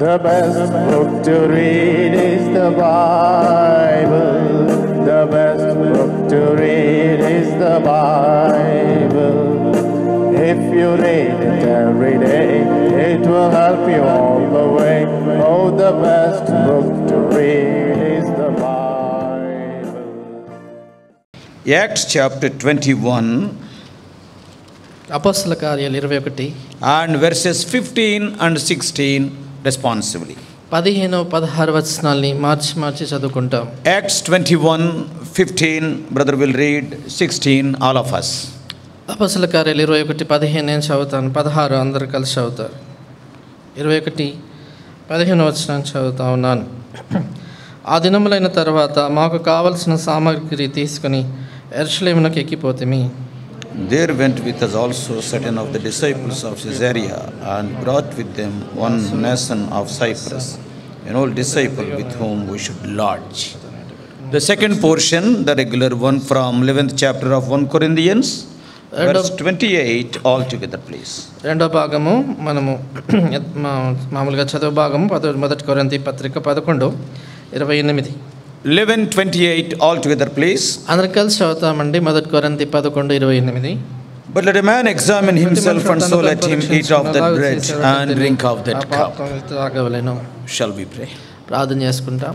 The best book to read is the Bible. The best book to read is the Bible. If you read it every day, it will help you all the way. Oh, the best book to read is the Bible. Acts chapter 21 అపోస్తల కార్యాలు 21 and verses 15 and 16 responsively. 15-16 వచనాల్ని మార్చి చదువుకుంటాం. Acts 21:15, brother will read, 16 all of us. అపోస్తల కార్యాలు 21:15 నేను చదువుతాను, 16 అందరు కలిసి చదువుతారు. 21:15 వచనాన్ని చదువుతా ఉన్నాను. ఆ దినములైన తర్వాత మాకు కావలసిన సామగ్రి తీసుకుని యెరూషలేమునకు ఎక్కిపోతిమి. There went with us also certain of the disciples of Caesarea, and brought with them one Mnason of Cyprus, an old disciple with whom we should lodge. The second portion, the regular one from 11th chapter of 1 Corinthians, verse 28 altogether, please. రెండో భాగము మనము మామూలుగా చదువు భాగము 1 కొరింథీ పత్రిక 11:28. 11:28 altogether, please. అందరం కలిసి చదువుతామండి. 1 కొరింథీ 11:28. But let a man examine himself, and so let him eat of that bread and drink of that cup. Shall we pray? ప్రార్థన చేసుకుంటాం.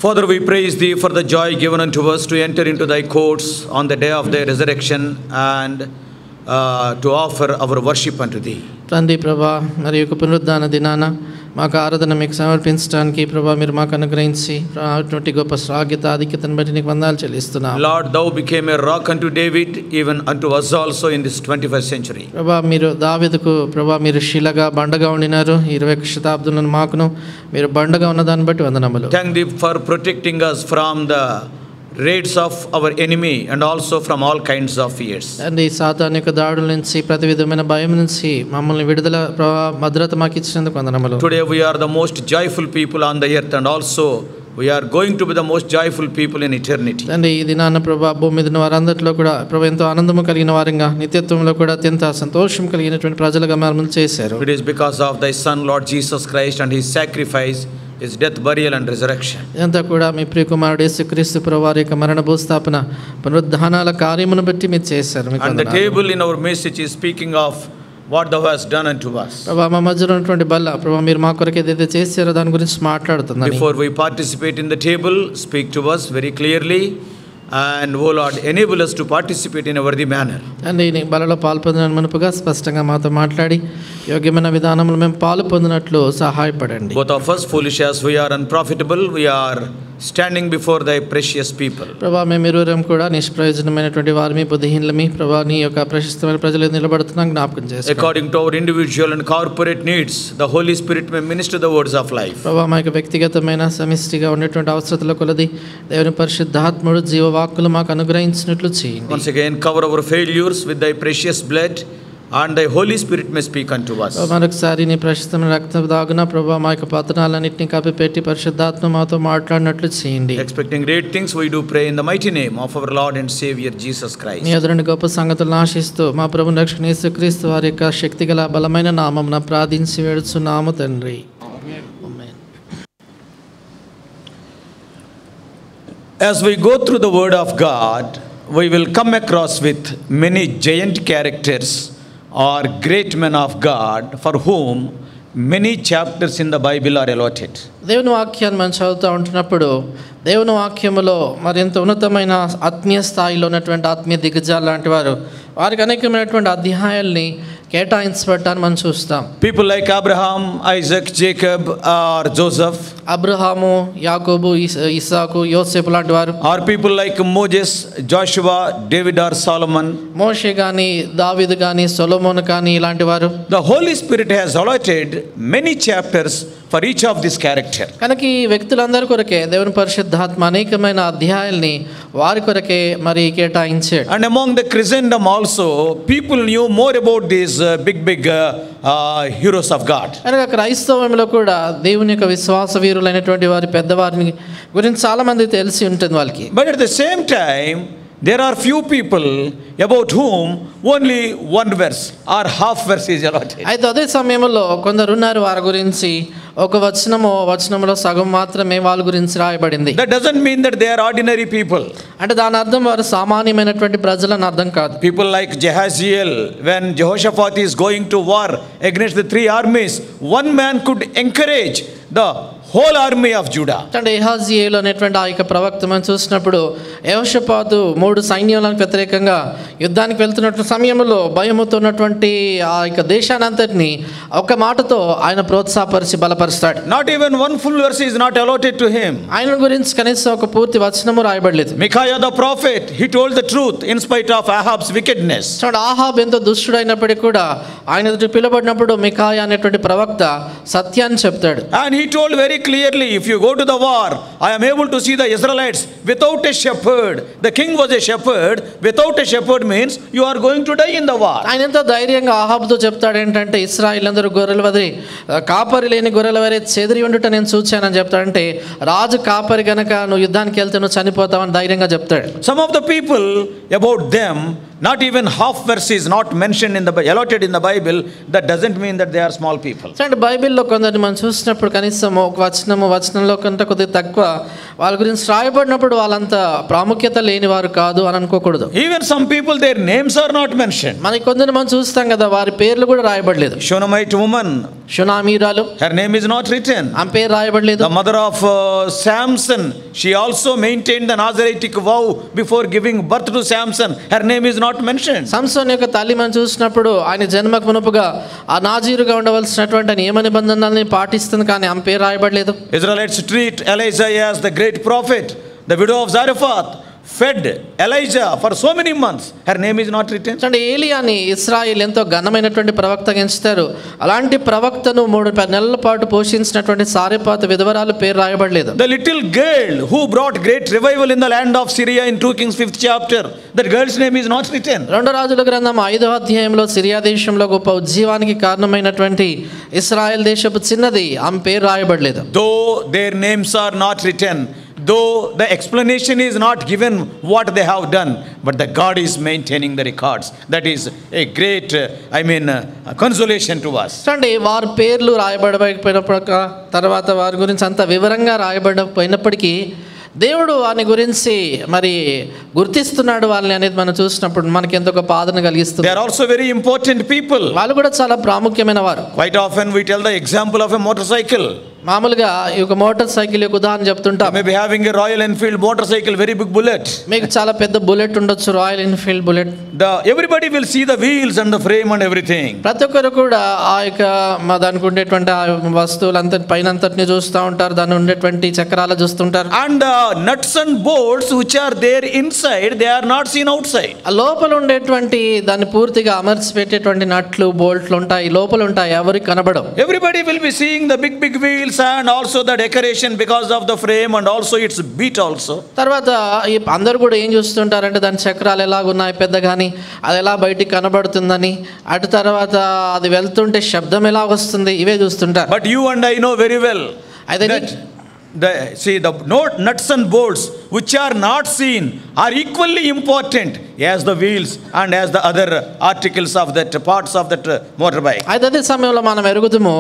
Father, we praise thee for the joy given unto us to enter into thy courts on the day of thy resurrection and to offer our worship unto thee. తండ్రి ప్రభా, మరి యొక్క పునరుద్ధాన దినాన మాకు ఆరాధన మీకు సమర్పించడానికి ప్రభా మీరు మాకు అనుగ్రహించి అటువంటి గొప్ప శ్లాఘ్యత ఆధిక్యతను బట్టి నీకు వందనాలు చెల్లిస్తున్నాం. Lord, thou became a rock unto David, even unto us also in this 21st century. ప్రభా మీరు దావీదుకు ప్రభా మీరు శిలగా బండగా ఉండినారు. 21వ శతాబ్దంలో మాకును మీరు బండగా ఉన్న దాన్ని బట్టి వందనములు. Thank thee for protecting us from the raids of our enemy and also from all kinds of fears. And ఈ సాతాను యొక్క దాడుల నుంచి ప్రతి విధమైన భయం నుంచి మమ్మల్ని విడుదల భద్రత మాకు ఇచ్చినందుకు వందనములు. Today we are the most joyful people on the earth, and also we are going to be the most joyful people in eternity. And ఈ దినాన ప్రభా భూమి మీద ఉన్న వారందరిలో కూడా ప్రభా ఎంతో ఆనందము కలిగిన వారంగా నిత్యత్వంలో కూడా అత్యంత సంతోషం కలిగినటువంటి ప్రజలుగా మమ్మల్ని చేశారు. It is because of thy son Lord Jesus Christ and his sacrifice, his death, burial and resurrection. ఇదంతా కూడా మీ ప్రియ కుమారుడు యేసుక్రీస్తు ప్రభువారి యొక్క మరణ భూస్థాపన పునరుద్ధానాల కార్యమును బట్టి మీరు చేశారు. And the table in our message is speaking of what thou hast done unto us. ప్రభా మా మధ్యలో ఉన్నటువంటి బల్ల ప్రభా మీరు మా కొరకు ఏదైతే చేశారో దాని గురించి మాట్లాడుతున్నాను. Before we participate in the table, speak to us very clearly, and O Lord, enable us to participate in a worthy manner. And ఈ బలలో పాల్పొందిన మునుపుగా స్పష్టంగా మాతో మాట్లాడి యోగ్యమైన విధానంలో మేము పాలు పొందినట్లు సహాయపడండి. Both of us, foolish as we are, unprofitable, we are standing before thy precious people. ప్రభా మేము ఇరువురం కూడా నిష్ప్రయోజనమైనటువంటి వారిని బుద్ధిహీనులమి ప్రభా నీ యొక్క ప్రశస్తమైన ప్రజలు నిలబడుతున్నాం జ్ఞాపకం చేసుకోండి. According to our individual and corporate needs, the Holy Spirit may minister the words of life. ప్రభా మా యొక్క వ్యక్తిగతమైన సమిష్టిగా ఉన్నటువంటి అవసరతల కొలది దేవుని పరిశుద్ధాత్ముడు జీవవాక్కులు మాకు అనుగ్రహించినట్లు చేయండి. Once again, cover our failures with thy precious blood, and thy Holy Spirit may speak unto us. మరొకసారి నీ ప్రశస్తమైన రక్తం దాగున ప్రభా మా యొక్క పతనాలన్నింటినీ కప్పిపెట్టి పరిశుద్ధాత్మ మాతో మాట్లాడినట్లు చేయండి. Expecting great things, we do pray in the mighty name of our Lord and Savior Jesus Christ. నీ ఎదురుని గొప్ప సంగతులను ఆశిస్తూ మా ప్రభు రక్షకుని యేసుక్రీస్తు వారి యొక్క శక్తిగల బలమైన నామమున ప్రార్థించి వేడుచున్నాము తండ్రి. As we go through the word of God, we will come across with many giant characters or great men of God for whom many chapters in the Bible are allotted. దేవుని వాక్యాన్ని మనం చదువుతూ ఉంటున్నప్పుడు దేవుని వాక్యములో మరింత ఉన్నతమైన ఆత్మీయ స్థాయిలో ఉన్నటువంటి ఆత్మీయ దిగ్గజాలు లాంటి వారికి అనేకమైనటువంటి అధ్యాయాల్ని కేటాయించబడ్డాన్ని మనం చూస్తాం. People like Abraham, Isaac, Jacob or Joseph. Abraham, యాకోబు, ఇస్సాకు, యోసేపు లాంటి వారు. Or people like Moses, Joshua, David or Solomon. మోషే కానీ దావీదు కానీ సొలొమోను కానీ ఇలాంటి వారు. The Holy Spirit has allotted many chapters for each of this character. కనుక ఈ వ్యక్తులందరి కొరకే దేవుని పరిశుద్ధాత్మ అనేకమైన అధ్యాయాల్ని వారి కొరకే మరి కేటాయించాడు. And among the Christendom also, people knew more about these big heroes of God. కనుక క్రైస్తవంలో కూడా దేవుని యొక్క విశ్వాస వీరులైనటువంటి వారి పెద్దవారిని గురించి చాలా మంది తెలిసి ఉంటుంది వాళ్ళకి. But at the same time, there are few people about whom only one verse or half verse is allotted. అయితే అదే సమయంలో కొందరు ఉన్నారు వారి గురించి ఒక వచనంలో సగం మాత్రమే వాళ్ళ గురించి రాయబడింది. That doesn't mean that they are ordinary people. అంటే దాని అర్థం వారు సామాన్యమైనటువంటి ప్రజలని అర్థం కాదు. People like Jehaziel, when Jehoshaphat is going to war against the three armies, one man could encourage the whole army of Judah. అంటే యెహజీయేలు అనేటువంటి ఆ యొక్క ప్రవక్త మనం చూసినప్పుడు యెహోషాపాతు 3 సైన్యాలకు వ్యతిరేకంగా యుద్ధానికి వెళ్తున్నట్టు సమయంలో భయముతో ఉన్నటువంటి ఆ యొక్క దేశానంతటిని ఒక మాటతో ఆయన ప్రోత్సాహపరిచి బలపరుస్తాడు. Not even one full verse is not allotted to him. ఆయన గురించి కనీసం ఒక పూర్తి వచనము రాయబడలేదు. Micaiah the prophet, he told the truth in spite of Ahab's wickedness. చూడండి, ఆహాబ్ ఎంతో దుష్టుడైనప్పటికీ కూడా ఆయన ఎదుట పిలువబడినప్పుడు మికాయా అనేటువంటి ప్రవక్త సత్యాన్ని చెప్తాడు. And he told very clearly, if you go to the war, I am able to see the Israelites without a shepherd. The king was a shepherd. Without a shepherd means you are going to die in the war. ఆయన ఎంతో ధైర్యంగా ఆహాబుతో చెప్తాడు ఏంటంటే, ఇశ్రాయేల్ అందరూ గొర్రెల వదిలి కాపరి లేని గొర్రెల వరే చెదిరి ఉండుట నేను చూచానని చెప్తాడంటే, రాజు కాపరి గనక నువ్వు యుద్ధానికి వెళ్తే నువ్వు చనిపోతావని ధైర్యంగా చెప్తాడు. Some of the people about them, not even half verse is not mentioned in the allotted in the Bible. That doesn't mean that they are small people. అంటే బైబిల్లో కొందరిని మనం చూసినప్పుడు కనీసం ఒక వచనంలో కంటే కొద్దిగా తక్కువ వాళ్ళ గురించి రాయబడినప్పుడు వాళ్ళంత ప్రాముఖ్యత లేని వారు కాదు అని అనుకోకూడదు. Even some people, their names are not mentioned. మనకి కొందరిని మనం చూస్తాం కదా, వారి పేర్లు కూడా రాయబడలేదు. Shunammite woman, షునామీరాలు, her name is not written. ఆమె పేరు రాయబడలేదు. The mother of Samson, she also maintained the Nazaritic vow before giving birth to Samson. Her name is not mentioned. సంసోన్ యొక్క తల్లి మనం చూసినప్పుడు ఆయన జన్మకు మునుపుగా ఆ నాజీరుగా ఉండవలసినటువంటి నియమ నిబంధనల్ని పాటిస్తుంది, కానీ ఆమె పేరు రాయబడలేదు. Israelites treat Elijah as the great prophet. The widow of Zarephath fed Elijah for so many months. Her name is not written. అంటే ఏలియాని ఇశ్రాయేల్ ఎంతో ఘనమైనటువంటి ప్రవక్తగా ఎంచుతారు. అలాంటి ప్రవక్తను 3 నెలల పాటు పోషించినటువంటి సారెపాతు విధవరాలు పేరు రాయబడలేదు. The little girl who brought great revival in the land of Syria in 2 Kings 5th chapter, that girl's name is not written. 2 రాజుల గ్రంథం 5వ అధ్యాయంలో సిరియా దేశంలో గొప్ప ఉజ్జీవానికి కారణమైనటువంటి ఇశ్రాయేల్ దేశపు చిన్నది ఆమె పేరు రాయబడలేదు. Though their names are not written, though the explanation is not given what they have done, but the God is maintaining the records. That is a great consolation to us. అంటే వారి పేర్లు రాయబడకపోయినప్పుడు తర్వాత వారి గురించి అంత వివరంగా రాయబడకపోయినప్పటికీ దేవుడు వాని గురించి మరి గుర్తిస్తున్నాడు వాళ్ళని అనేది మనం చూసినప్పుడు మనకి ఎంతో గొప్ప ఆదరణ కలిగిస్తుంది. They are also very important people. వాళ్ళు కూడా చాలా ప్రాముఖ్యమైన వారు. Quite often we tell the example of a motorcycle. మామూలుగా ఈ యొక్క మోటార్ సైకిల్ యొక్క ఉదాహరణ చెప్తుంటాం. Maybe having a Royal Enfield motorcycle, very big bullet. మీకు చాలా పెద్ద బుల్లెట్ ఉండొచ్చు, royal Enfield bullet. Everybody will see the wheels and the frame and everything. ప్రతి ఒక్కరు కూడా ఆ యొక్క దానికి ఉండేటువంటి ఆ వస్తువులంతా పైన అంతటిని చూస్తూ ఉంటారు, దాని ఉండేటువంటి చక్రాలు చూస్తుంటారు. And the nuts and bolts which are there inside, they are not seen outside. ఆ లోపల ఉండేటువంటి దాన్ని పూర్తిగా అమర్చి పెట్టేటువంటి నట్లు బోల్ట్లు ఉంటాయి, లోపల ఉంటాయి, ఎవరికి కనబడవు. Everybody will be seeing the big wheels and also the decoration because of the frame and also its beat also. తర్వాత అందరూ కూడా ఏం చూస్తుంటారంటే దాని చక్రాలు ఎలాగున్నాయి పెద్దగాని, అది ఎలా బయటికి కనబడుతుందని, అటు తర్వాత అది వెళ్తుంటే శబ్దం ఎలా వస్తుంది, ఇవే చూస్తుంటారు. But you and I know very well that the nuts and bolts which are not seen are equally important as the wheels and as the other articles of that parts of that motorbike. అయితే అదే సమయంలో మనం ఎరుగుతాము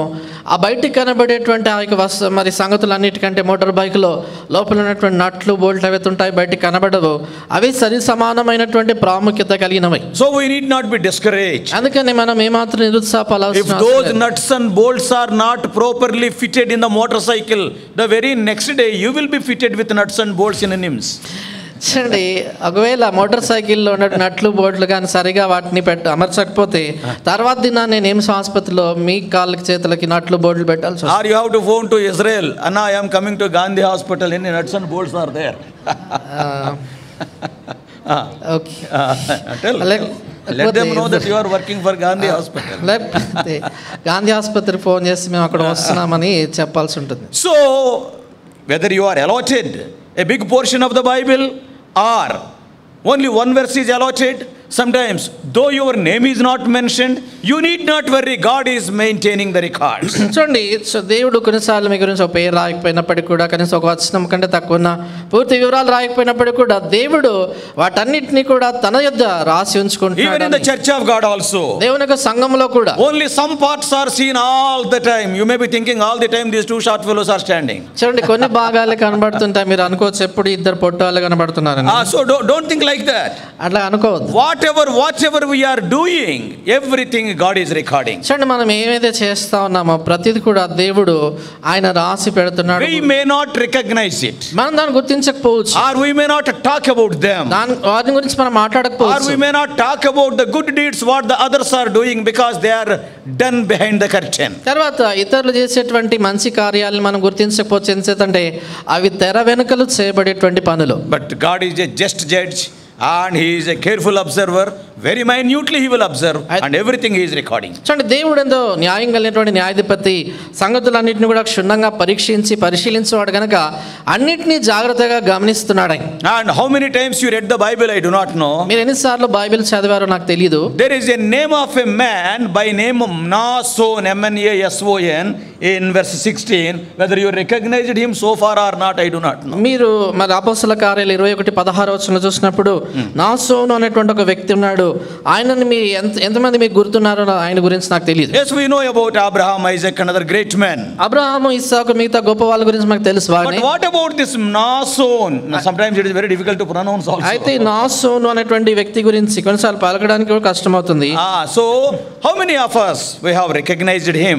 ఆ బయటికి కనబడేటువంటి ఆ యొక్క మరి సంగతులన్నిటికంటే motor బైక్లో లోపల ఉన్నటువంటి నట్లు బోల్ట్లు అవి ఉంటాయి, బయటికి కనబడవు, అవి సరి సమానమైనటువంటి ప్రాముఖ్యత కలిగినవి. So we need not be discouraged. అందుకని మనం ఏమాత్రం నిరుత్సాహపడాల్సిన If those nuts and bolts are not properly fitted in the motorcycle, the very next day you will be fitted with nuts and bolts synonyms. చూడండి, ఒకవేళ motor సైకిల్లో ఉన్న నట్లు బోట్లు కానీ సరిగా వాటిని అమర్చకపోతే తర్వాత దినాన్ని నేను ఎయిమ్స్ ఆసుపత్రిలో మీ కాళ్ళకి చేతులకి నట్లు బోట్లు పెట్టాల్సి వస్తుంది. Or you have to phone to Israel, Anna, I am coming to Gandhi Hospital, any nuts and bolts are there. Okay, Let them know that you are working for Gandhi Hospital. లేకపోతే గాంధీ ఆసుపత్రికి phone చేసి మేము అక్కడ వస్తున్నామని చెప్పాల్సి ఉంటుంది. So whether you are allotted a big portion of the Bible or only one verse is allotted, sometimes, though your name is not mentioned, you need not worry, God is maintaining the records. చూడండి, so దేవుడు కొన్నిసార్లు మీ గురించి ఒక పేరు రాయకపోయినప్పటికీ కూడా, కనీసం ఒక వచనం కంటే తక్కువ ఉన్న పూర్తి వివరాలు రాయకపోయినప్పటికీ కూడా దేవుడు వాటన్నిటిని కూడా తన యొద్ద రాసి Even in the ఉంచుకుంటున్నాడు. church of God also, దేవుని యొక్క సంఘంలో కూడా only some parts are seen all the time. You may be thinking all the time these two short fellows are standing. చూడండి, కొన్ని భాగాలే కనబడుతుంటాయి, మీరు అనుకోవచ్చు ఎప్పుడు ఇద్దరు పొట్టాలు కనబడుతున్నారని. So don't think like that. అట్లా అనుకోవద్దు. Whatever we are doing, everything God is recording. చూడండి, మనం ఏమైతే చేస్తా ఉన్నామో ప్రతిది కూడా దేవుడు ఆయన రాసి పెడుతున్నాడు. We may not recognize it, మనం దాన్ని గుర్తించకపోవచ్చు, or we may not talk about them, వాటి గురించి మనం or మాట్లాడకపోవచ్చు, we may not talk about the good deeds what the others are doing because they are done behind the curtain. తర్వాత ఇతరులు చేసేటువంటి మంచి కార్యాలను మనం గుర్తించకపోవచ్చు. ఎందుకంటే అవి తెర వెనుకలు చేయబడేటువంటి పనులు. But God is a just judge, and He is a careful observer. Very minutely He will observe, and everything He is recording. చూడండి, దేవుడు ఎంతో న్యాయం కలిగినటువంటి న్యాయాధిపతి, సంగతులన్నింటినీ కూడా క్షుణ్ణంగా పరిశీలించేవాడు కనుక అన్నిటినీ జాగ్రత్తగా గమనిస్తున్నాడు ఆయన. And how many times you read the Bible, I do not know. మీరు ఎన్నిసార్లు బైబిల్ చదివారో నాకు తెలియదు. There is a name of a man by name of Nason, Mnason, in verse 16. Whether you recognized him so far or not, I do not know. మీరు మరి అపోస్తల కార్యాలు 21:16 చూసినప్పుడు నాసోను అనేటువంటి ఒక వ్యక్తి ఉన్నాడు. ఆయనని మీ ఎంతమంది మీకు గుర్తున్నారో ఆయన గురించి నాకు తెలియదు. Yes, we know about Abraham, Isaac, and other great men. Abraham, ఇస్సాకు, మిగతా గొప్ప వాళ్ళ గురించి మాకు తెలుసు But బాగానే. what about this Nason? Now, sometimes it is very difficult to pronounce also. అయితే నాసోను అనేటువంటి వ్యక్తి గురించి కొన్నిసార్లు పలకడానికి కూడా కష్టమవుతుంది. So how many of us we have recognized him?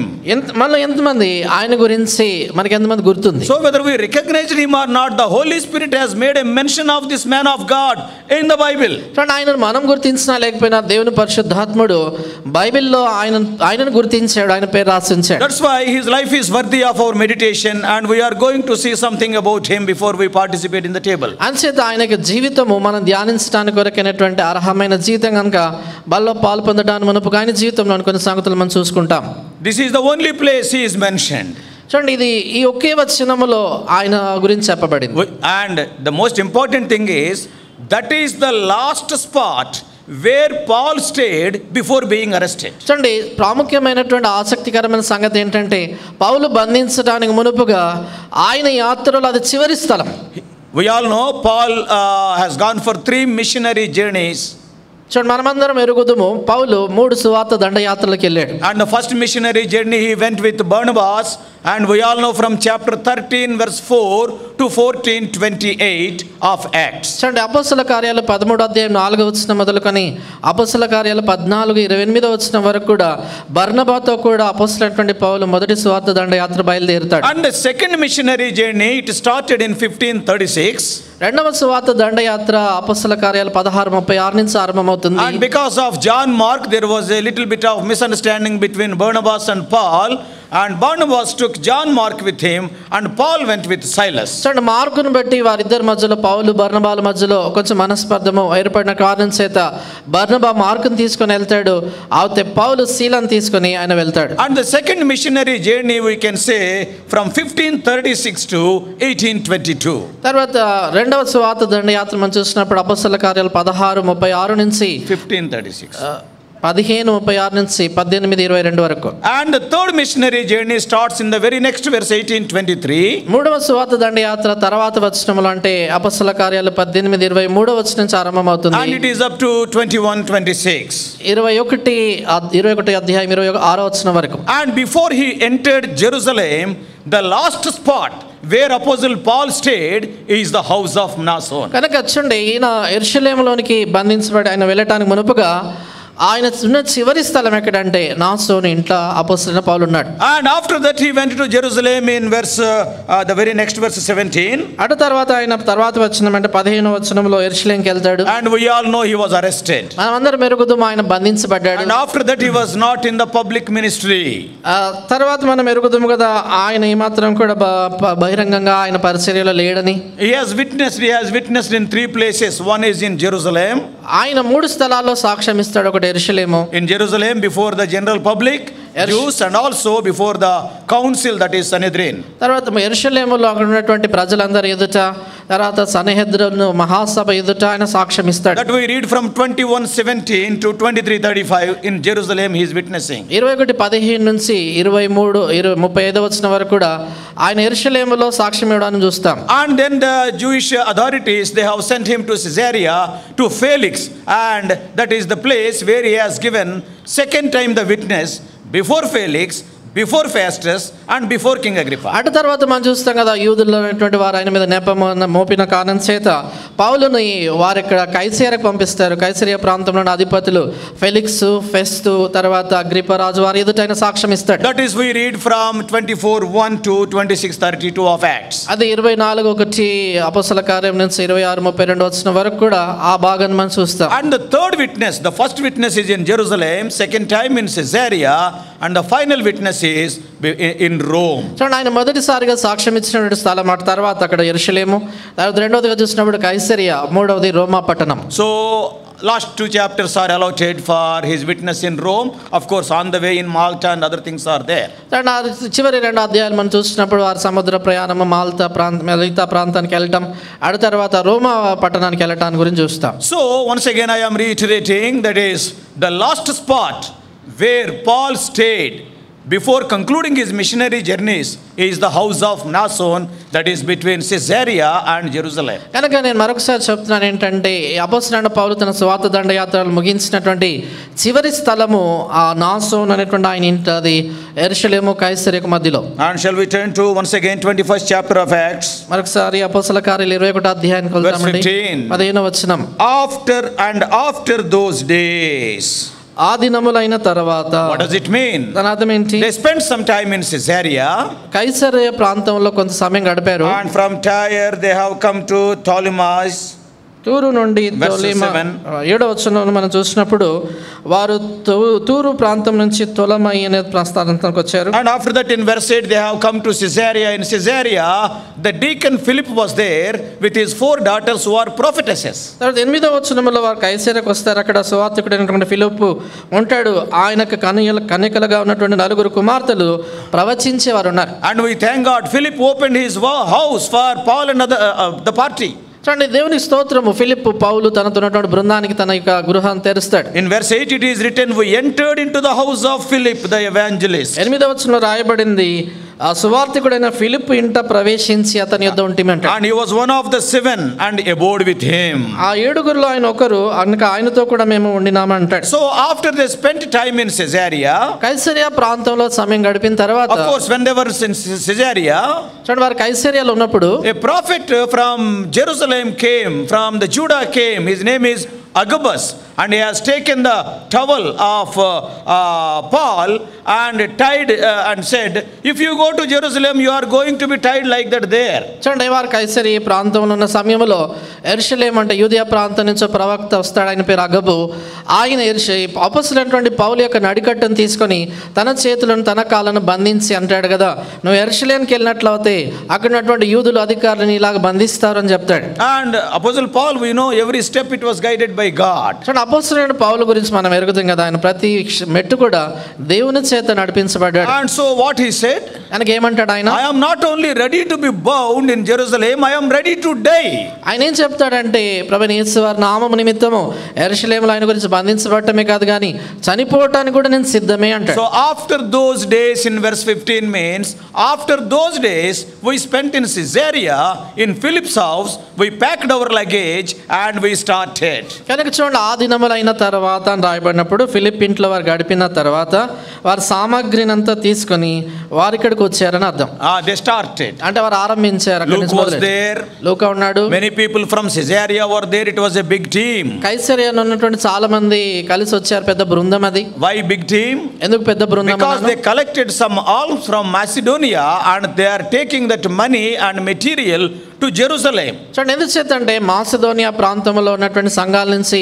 మనలో ఎంతమంది ఆయన గురించి మనకి ఎంతమంది గుర్తుంది? So whether we recognized him or not, the Holy Spirit has made a mention of this man of God in the Bible. ఆయనను మనం గుర్తించినా లేకపోయినా దేవుని పరిశుద్ధాత్ముడు బైబిల్లో ఆయనను గుర్తించాడు, ఆయన పేరు రాసి ఉంచాడు. That's why his life is worthy of our meditation, and we are going to see something about him before we participate in the table. అంచేత ఆయన యొక్క జీవితము మనం ధ్యానించడానికి కొరకైనటువంటి అర్హమైన జీవితం కనుక బల్లో పాలు పొందడానికి మునుపుగా ఆయన జీవితంలో కొన్ని సంగతులు మనం చూసుకుంటాం. This is the only place he is mentioned. చూడండి, ఇది ఈ ఒకే వచనములో ఆయన గురించి చెప్పబడింది. And the most important thing is that is the last spot where Paul stayed before being arrested. చూడండి, ప్రాముఖ్యమైనటువంటి ఆసక్తికరమైన సంగతి ఏంటంటే పౌలు బంధించడానికి మునుపుగా ఆయన యాత్రలో అది చివరి స్థలం. We all know Paul has gone for 3 missionary journeys. చూడండి, మనమందరం ఎరుగుదుము పౌలు 3 సువార్త దండయాత్రలకు వెళ్ళాడు. And the first missionary journey he went with Barnabas, and we all know from chapter 13 verse 4 to 14:28 of Acts. చూడండి, అపోస్తల కార్యాలు 13:4 మొదలుకొని అపోస్తల కార్యాలు 14:28 వరకు కూడా బర్నబాతో కూడా అపోస్తలుడైనటువంటి పౌలు మొదటి సువార్త దండయాత్ర బయలుదేరుతాడు. And the second missionary journey it started in 1536. రెండవ సువార్త దండయాత్ర అపోస్తల కార్యాలు 16:36 నుంచి ఆరంభమవుతుంది. And because of John Mark there was a little bit of misunderstanding between Barnabas and Paul, and Barnabas took John Mark with him, and Paul went with Silas. చూడండి, మార్కును బట్టి వారిద్దరి మధ్యలో పౌలు బర్నబాల మధ్యలో కొంచెం మనస్పర్ధము ఏర్పడిన కారణం చేత బర్నబా మార్కును తీసుకొని వెళ్తాడు, అయితే పౌలు శీలను తీసుకొని ఆయన వెళ్తాడు. And the second missionary journey we can say from 1536 to 1822. తర్వాత రెండవ సువార్త దండయాత్ర మనం చూసినప్పుడు అపోస్తల కార్యాలు 16:36 నుంచి 1536. 15:36 నుంచి 18:22 వరకు. And the third missionary journey starts in the very next verse 18:23. మూడవ సువార్త దండయాత్ర తర్వాత వచనములు అంటే అపోస్తల కార్యాలు 18:23 నుంచి ఆరంభమవుతుంది. And it is up to 21:26. 21 అధ్యాయం 26వ వచనం వరకు. And before he entered Jerusalem, the last spot where Apostle Paul stayed is the house of Mnason. కనుక చూడండి, ఈయన యెరూషలేములోనికి బంధించబడి ఆయన వెళ్ళటానికి మునుపుగా ఆయన ఉన్న చివరి స్థలం ఎక్కడంటే నాసోను ఇంట్లో అపోస్తలుడైన పౌలు ఉన్నాడు. And after that he went to Jerusalem in verse the very next verse 17. అటు తర్వాత ఆయన తర్వాత వచనం అంటే 15వ వచనంలో యెరూషలేంకి వెళ్తాడు. And we all know he was arrested. మనమందరం ఎరుగుదాం ఆయన బంధించబడ్డాడు. And after that he was not in the public ministry. తర్వాత మనం ఎరుగుదాము కదా ఆయన ఏమాత్రం కూడా బహిరంగంగా ఆయన పరిచర్యలో లేడని. He has witnessed in 3 places. One is in Jerusalem. ఆయన 3 స్థలాల్లో సాక్ష్యం ఇస్తాడు. ఒకటి యెరూషలేము, in Jerusalem before the general public. Jews and also before the council, that is Sanhedrin. తర్వాత యెరూషలేములో అక్కడ ఉన్నటువంటి ప్రజలందరి ఎదుట, తర్వాత సన్హెద్రిను మహాసభ ఎదుట ఆయన సాక్ష్యం ఇస్తాడు. That we read from 21:17 to 23:35. In Jerusalem he is witnessing. 21:15 నుంచి 35 వచనం వరకు కూడా ఆయన యెరూషలేములో సాక్ష్యం ఇవ్వడాన్ని చూస్తాం. And then the Jewish authorities, they have sent him to Caesarea to Felix, and that is the place where he has given second time the witness before Felix, before Festus and before King Agrippa. అటు తర్వాత మనం చూస్తాం కదా, యూదుల్లో ఉన్నటువంటి వారు ఆయన మీద నెపం మోపిన కారణం చేత పౌలుని వారు ఇక్కడ కైసరియకు పంపిస్తారు. కైసరియా ప్రాంతంలో ఉన్న అధిపతులు ఫెలిక్స్, ఫెస్తు, తర్వాత అగ్రిప్ప రాజు వారి ఎదుట ఆయన సాక్ష్యం ఇస్తాడు. That is we read from 24:1 to 26:32 of Acts. అది 24:1 అపొస్తల కార్యం నుంచి 26:32 వచనం వరకు కూడా ఆ భాగాన్ని మనం చూస్తాం. And the third witness, the first witness is in Jerusalem, second time in Caesarea, and the final witness is in Rome. చూడండి, ఆయన మొదటిసారిగా సాక్ష్యం ఇచ్చినటువంటి స్థలం, ఆ తర్వాత అక్కడ యెరూషలేము, తర్వాత రెండవదిగా చూసినప్పుడు కైసరియా, మూడవది రోమా పట్టణం. So last 2 chapters are allotted for his witness in Rome. Of course, on the way in Malta and other things are there. చివరి 2 అధ్యాయాలు మనం చూసినప్పుడు వారు సముద్ర ప్రయాణం, మిగతా ప్రాంతానికి వెళ్ళటం, ఆ తర్వాత రోమా పట్టణానికి వెళ్ళటానికి గురించి చూస్తాం. So once again I am reiterating, that is the last spot where Paul stayed before concluding his missionary journeys is the house of Mnason, that is between Caesarea and Jerusalem. కనుక నేను మరొకసారి చెప్తున్నాను ఏంటంటే, అపొస్తలుడైన పౌలు తన సువార్త దండయాత్రలు ముగించినటువంటి చివరి స్థలము ఆ నాసోన్ అనేటువంటి ఆయన ఇంటి, అది యెరూషలేము కైసరియకు మధ్యలో. And shall we turn to once again 21st chapter of Acts? మరొకసారి అపొస్తల కార్యాలు 21వ అధ్యాయానికి వెళ్తామండి. 15వ వచనం. After those days. ఆ దినములైన తర్వాత. What does it mean? దాని అర్థం ఏంటి? They spent some time in Caesarea. కైసరయ ప్రాంతంలో కొంత సమయం గడిపారు. And from Tyre they have come to Ptolemais. తూరు నుండి తొలిమా 7వ వచనంలో మనం చూసినప్పుడు వారు తూరు ప్రాంతం నుంచి తొలమై అనే ప్రాంతానికి వచ్చారు. And after that in verse 8 they have come to Caesarea. In Caesarea the deacon Philip was there with his 4 daughters who are prophetesses. తర్వాత 8వ వచనంలో వారు కైసరియకు వస్తారు. అక్కడ సువార్తికుడైనటువంటి ఫిలిప్పు ఉంటాడు. ఆయనకు కన్యకలుగా ఉన్నటువంటి 4 కుమార్తెలు ప్రవచించే వారు ఉన్నారు. And we thank God, Philip opened his house for Paul and the party. చూడండి, దేవునికి స్తోత్రము. ఫిలిప్పు పౌలు తనతో ఉన్నటువంటి బృందానికి తన యొక్క గృహాన్ని తెరుస్తాడు. In verse 8 it is written, we entered into the house of Philip the evangelist. 8వ వచనంలో రాయబడింది, ఆ సువార్తికుడైన ఫిలిప్పు ఇంట ప్రవేశించి అతని యొద్ద ఉంటిమి అంటాడు. And he was one of the 7 and abode with him. ఆ 7గురిలో ఆయన ఒకరు, కనుక ఆయనతో కూడా మేము ఉండినాము అంటాడు. So after they spent time in Caesarea, Caesarea ప్రాంతంలో సమయం గడిపిన తర్వాత, of course when they were in Caesarea, చూడండి, వారు కైసరియాలో ఉన్నప్పుడు a prophet from Jerusalem came, from the Judah came. His name is Agabus, and he has taken the towel of Paul and tied and said, if you go to Jerusalem you are going to be tied like that there. చూడండి, వారు కైసరి ప్రాంతంలో ఉన్న సమయంలో యెరూషలేము అంటే యూదయ ప్రాంతం నుంచి ప్రవక్త వస్తాడు. ఆయన పేరు అగబు. ఆయన అపొస్తలుడైనటువంటి పౌలు యొక్క నడికట్టును తీసుకొని తన చేతులను తన కాళ్ళను బంధించి అంటాడు కదా, నువ్వు యెరూషలేముకి వెళ్ళినట్లయితే అక్కడ ఉన్నటువంటి యూదులు అధికారులను ఇలాగ బంధిస్తారు అని చెప్తాడు. And Apostle Paul, we know every step it was guided by God. చూడండి, అపొస్తలుడైన పౌలు గురించి మనం ఎరుగుతాం కదా, ఆయన ప్రతి మెట్టు కూడా దేవుని చేత నడిపించబడ్డాడు. And so what he said, ఆయనకి ఏమంటాడు ఆయన, I am not only ready to be bound in Jerusalem, I am ready to die. ఆయన ఏం చెప్తాడంటే, ప్రభువైన యేసు వారి నామము నిమిత్తము యెరూషలేములో ఆయన గురించి బంధించబడటమే కాదు కానీ చనిపోవటానికి కూడా నేను సిద్ధమే అంటాడు. So after those days in verse 15 means, after those days we spent in Caesarea in Philip's house, we packed our luggage and we started. కనుక చూడండి, ఆ దినములైన తర్వాత అని రాయబడినప్పుడు ఫిలిప్ ఇంట్లో వారు గడిపిన తర్వాత వారు సామాగ్రిని అంతా తీసుకొని వారు ఇక్కడికి వచ్చారని అర్థం. They started. అంటే వారు ఆరంభించారు. Luke was there. లూకా ఉన్నాడు. Many people from Caesarea were there. It was a big team. కైసరియాలో ఉన్నటువంటి చాలా మంది కలిసి వచ్చారు. పెద్ద బృందం అది. Why big team? ఎందుకు పెద్ద బృందం? Because they collected some alms from Macedonia and they are taking that money and material to Jerusalem. చూడండి ఎందుచేతంటే మాసిదోనియా ప్రాంతంలో ఉన్నటువంటి సంఘాల నుంచి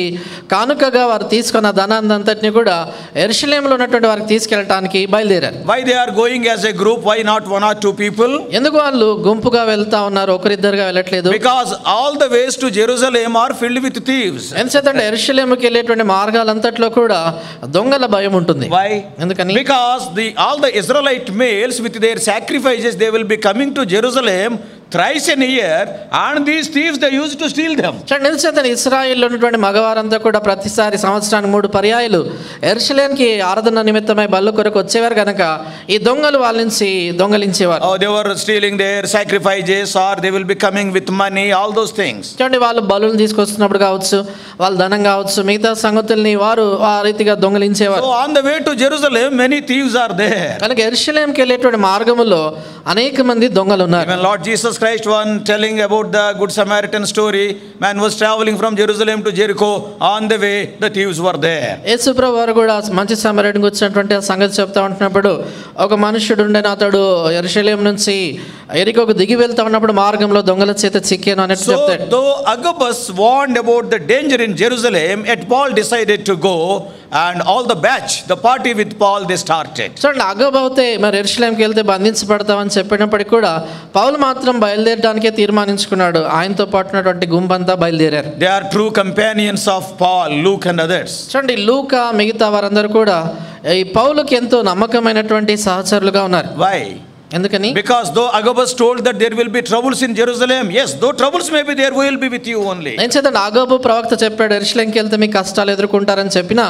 కానుకగా వారు తీసుకున్న ధనాన్నంతటిని కూడా యెరూషలేములో ఉన్నటువంటి వారికి తీసుకెళ్ళడానికి బయలుదేరారు. Why they are going as a group? Why not one or two people? ఎందుకు వాళ్ళు గుంపుగా వెళ్తా ఉన్నారు, ఒకరిద్దరుగా వెళ్ళట్లేదు? Because all the ways to Jerusalem are filled with thieves. ఎందుచేతంటే యెరూషలేముకి వెళ్ళేటువంటి మార్గాలంతట్లో కూడా దొంగల భయం ఉంటుంది. Why? ఎందుకని? Because all the Israelite males with their sacrifices, they will be coming to Jerusalem thrice in a year, and these thieves they used to steal them. చూడండి ఎందుచేతంటే ఇశ్రాయేలులో ఉన్నటువంటి మగవారంతా కూడా ప్రతిసారి సంవత్సరానికి 3 పర్యాయాలు యెరూషలేముకి ఆరాధన నిమిత్తమై బల్ల కొరకు వచ్చేవారు కనుక ఈ దొంగలు వాళ్ళ నుంచి దొంగలించేవారు. Oh, they were stealing their sacrifices, or they will be coming with money, all those things. చూడండి వాళ్ళు బలులను తీసుకొస్తున్నప్పుడు కావచ్చు, వాళ్ళ ధనం కావచ్చు, మిగతా సంగతుల్ని వారు ఆ రీతిగా దొంగలించేవారు. So on the way to Jerusalem, many thieves are there. కనుక యెరూషలేముకి వెళ్ళేటువంటి మార్గములో అనేక మంది దొంగలు ఉన్నారు. Even Lord Jesus Christ one telling about the Good Samaritan story, man was traveling from Jerusalem to Jericho, on the way the thieves were there. యేసు ప్రభువు వారు కూడా మంచి సమరయుడికి వచ్చినటువంటి ఆ సంగతి చెప్తా ఉంటున్నప్పుడు ఒక మనుషుడు ఉండేన, అతడు యెరూషలేము నుంచి ఎరికోకు దిగి వెళ్తా ఉన్నప్పుడు మార్గంలో దొంగల చేత చిక్కాను అన్నట్టు చెప్తాడు. So though Agabus warned about the danger in Jerusalem, yet Paul decided to go, and all the batch, the party with Paul, they started. చూడండి అగబౌతే మరి యెరూషలేముకి వెళ్తే బంధించబడతామని చెప్పినప్పటికీ కూడా పౌలు మాత్రం బయలుదేరడానికే తీర్మానించుకున్నాడు. ఆయనతో పాటు ఉన్నటువంటి గుంపంతా బయలుదేరారు. They are true companions of Paul, Luke and others. చూడండి లూకా మిగతా వారందరూ కూడా ఈ పౌలుకి ఎంతో నమ్మకమైనటువంటి సహచరులుగా ఉన్నారు. Why? ఎందుకని? Because though Agabus told that there will be troubles in Jerusalem, yes, though troubles may be there, we will be with you only. నేను చేద్దాం అగబు ప్రవక్త చెప్పాడు యెరూషలేముకి వెళ్తే మీకు కష్టాలు ఎదుర్కొంటారని చెప్పినా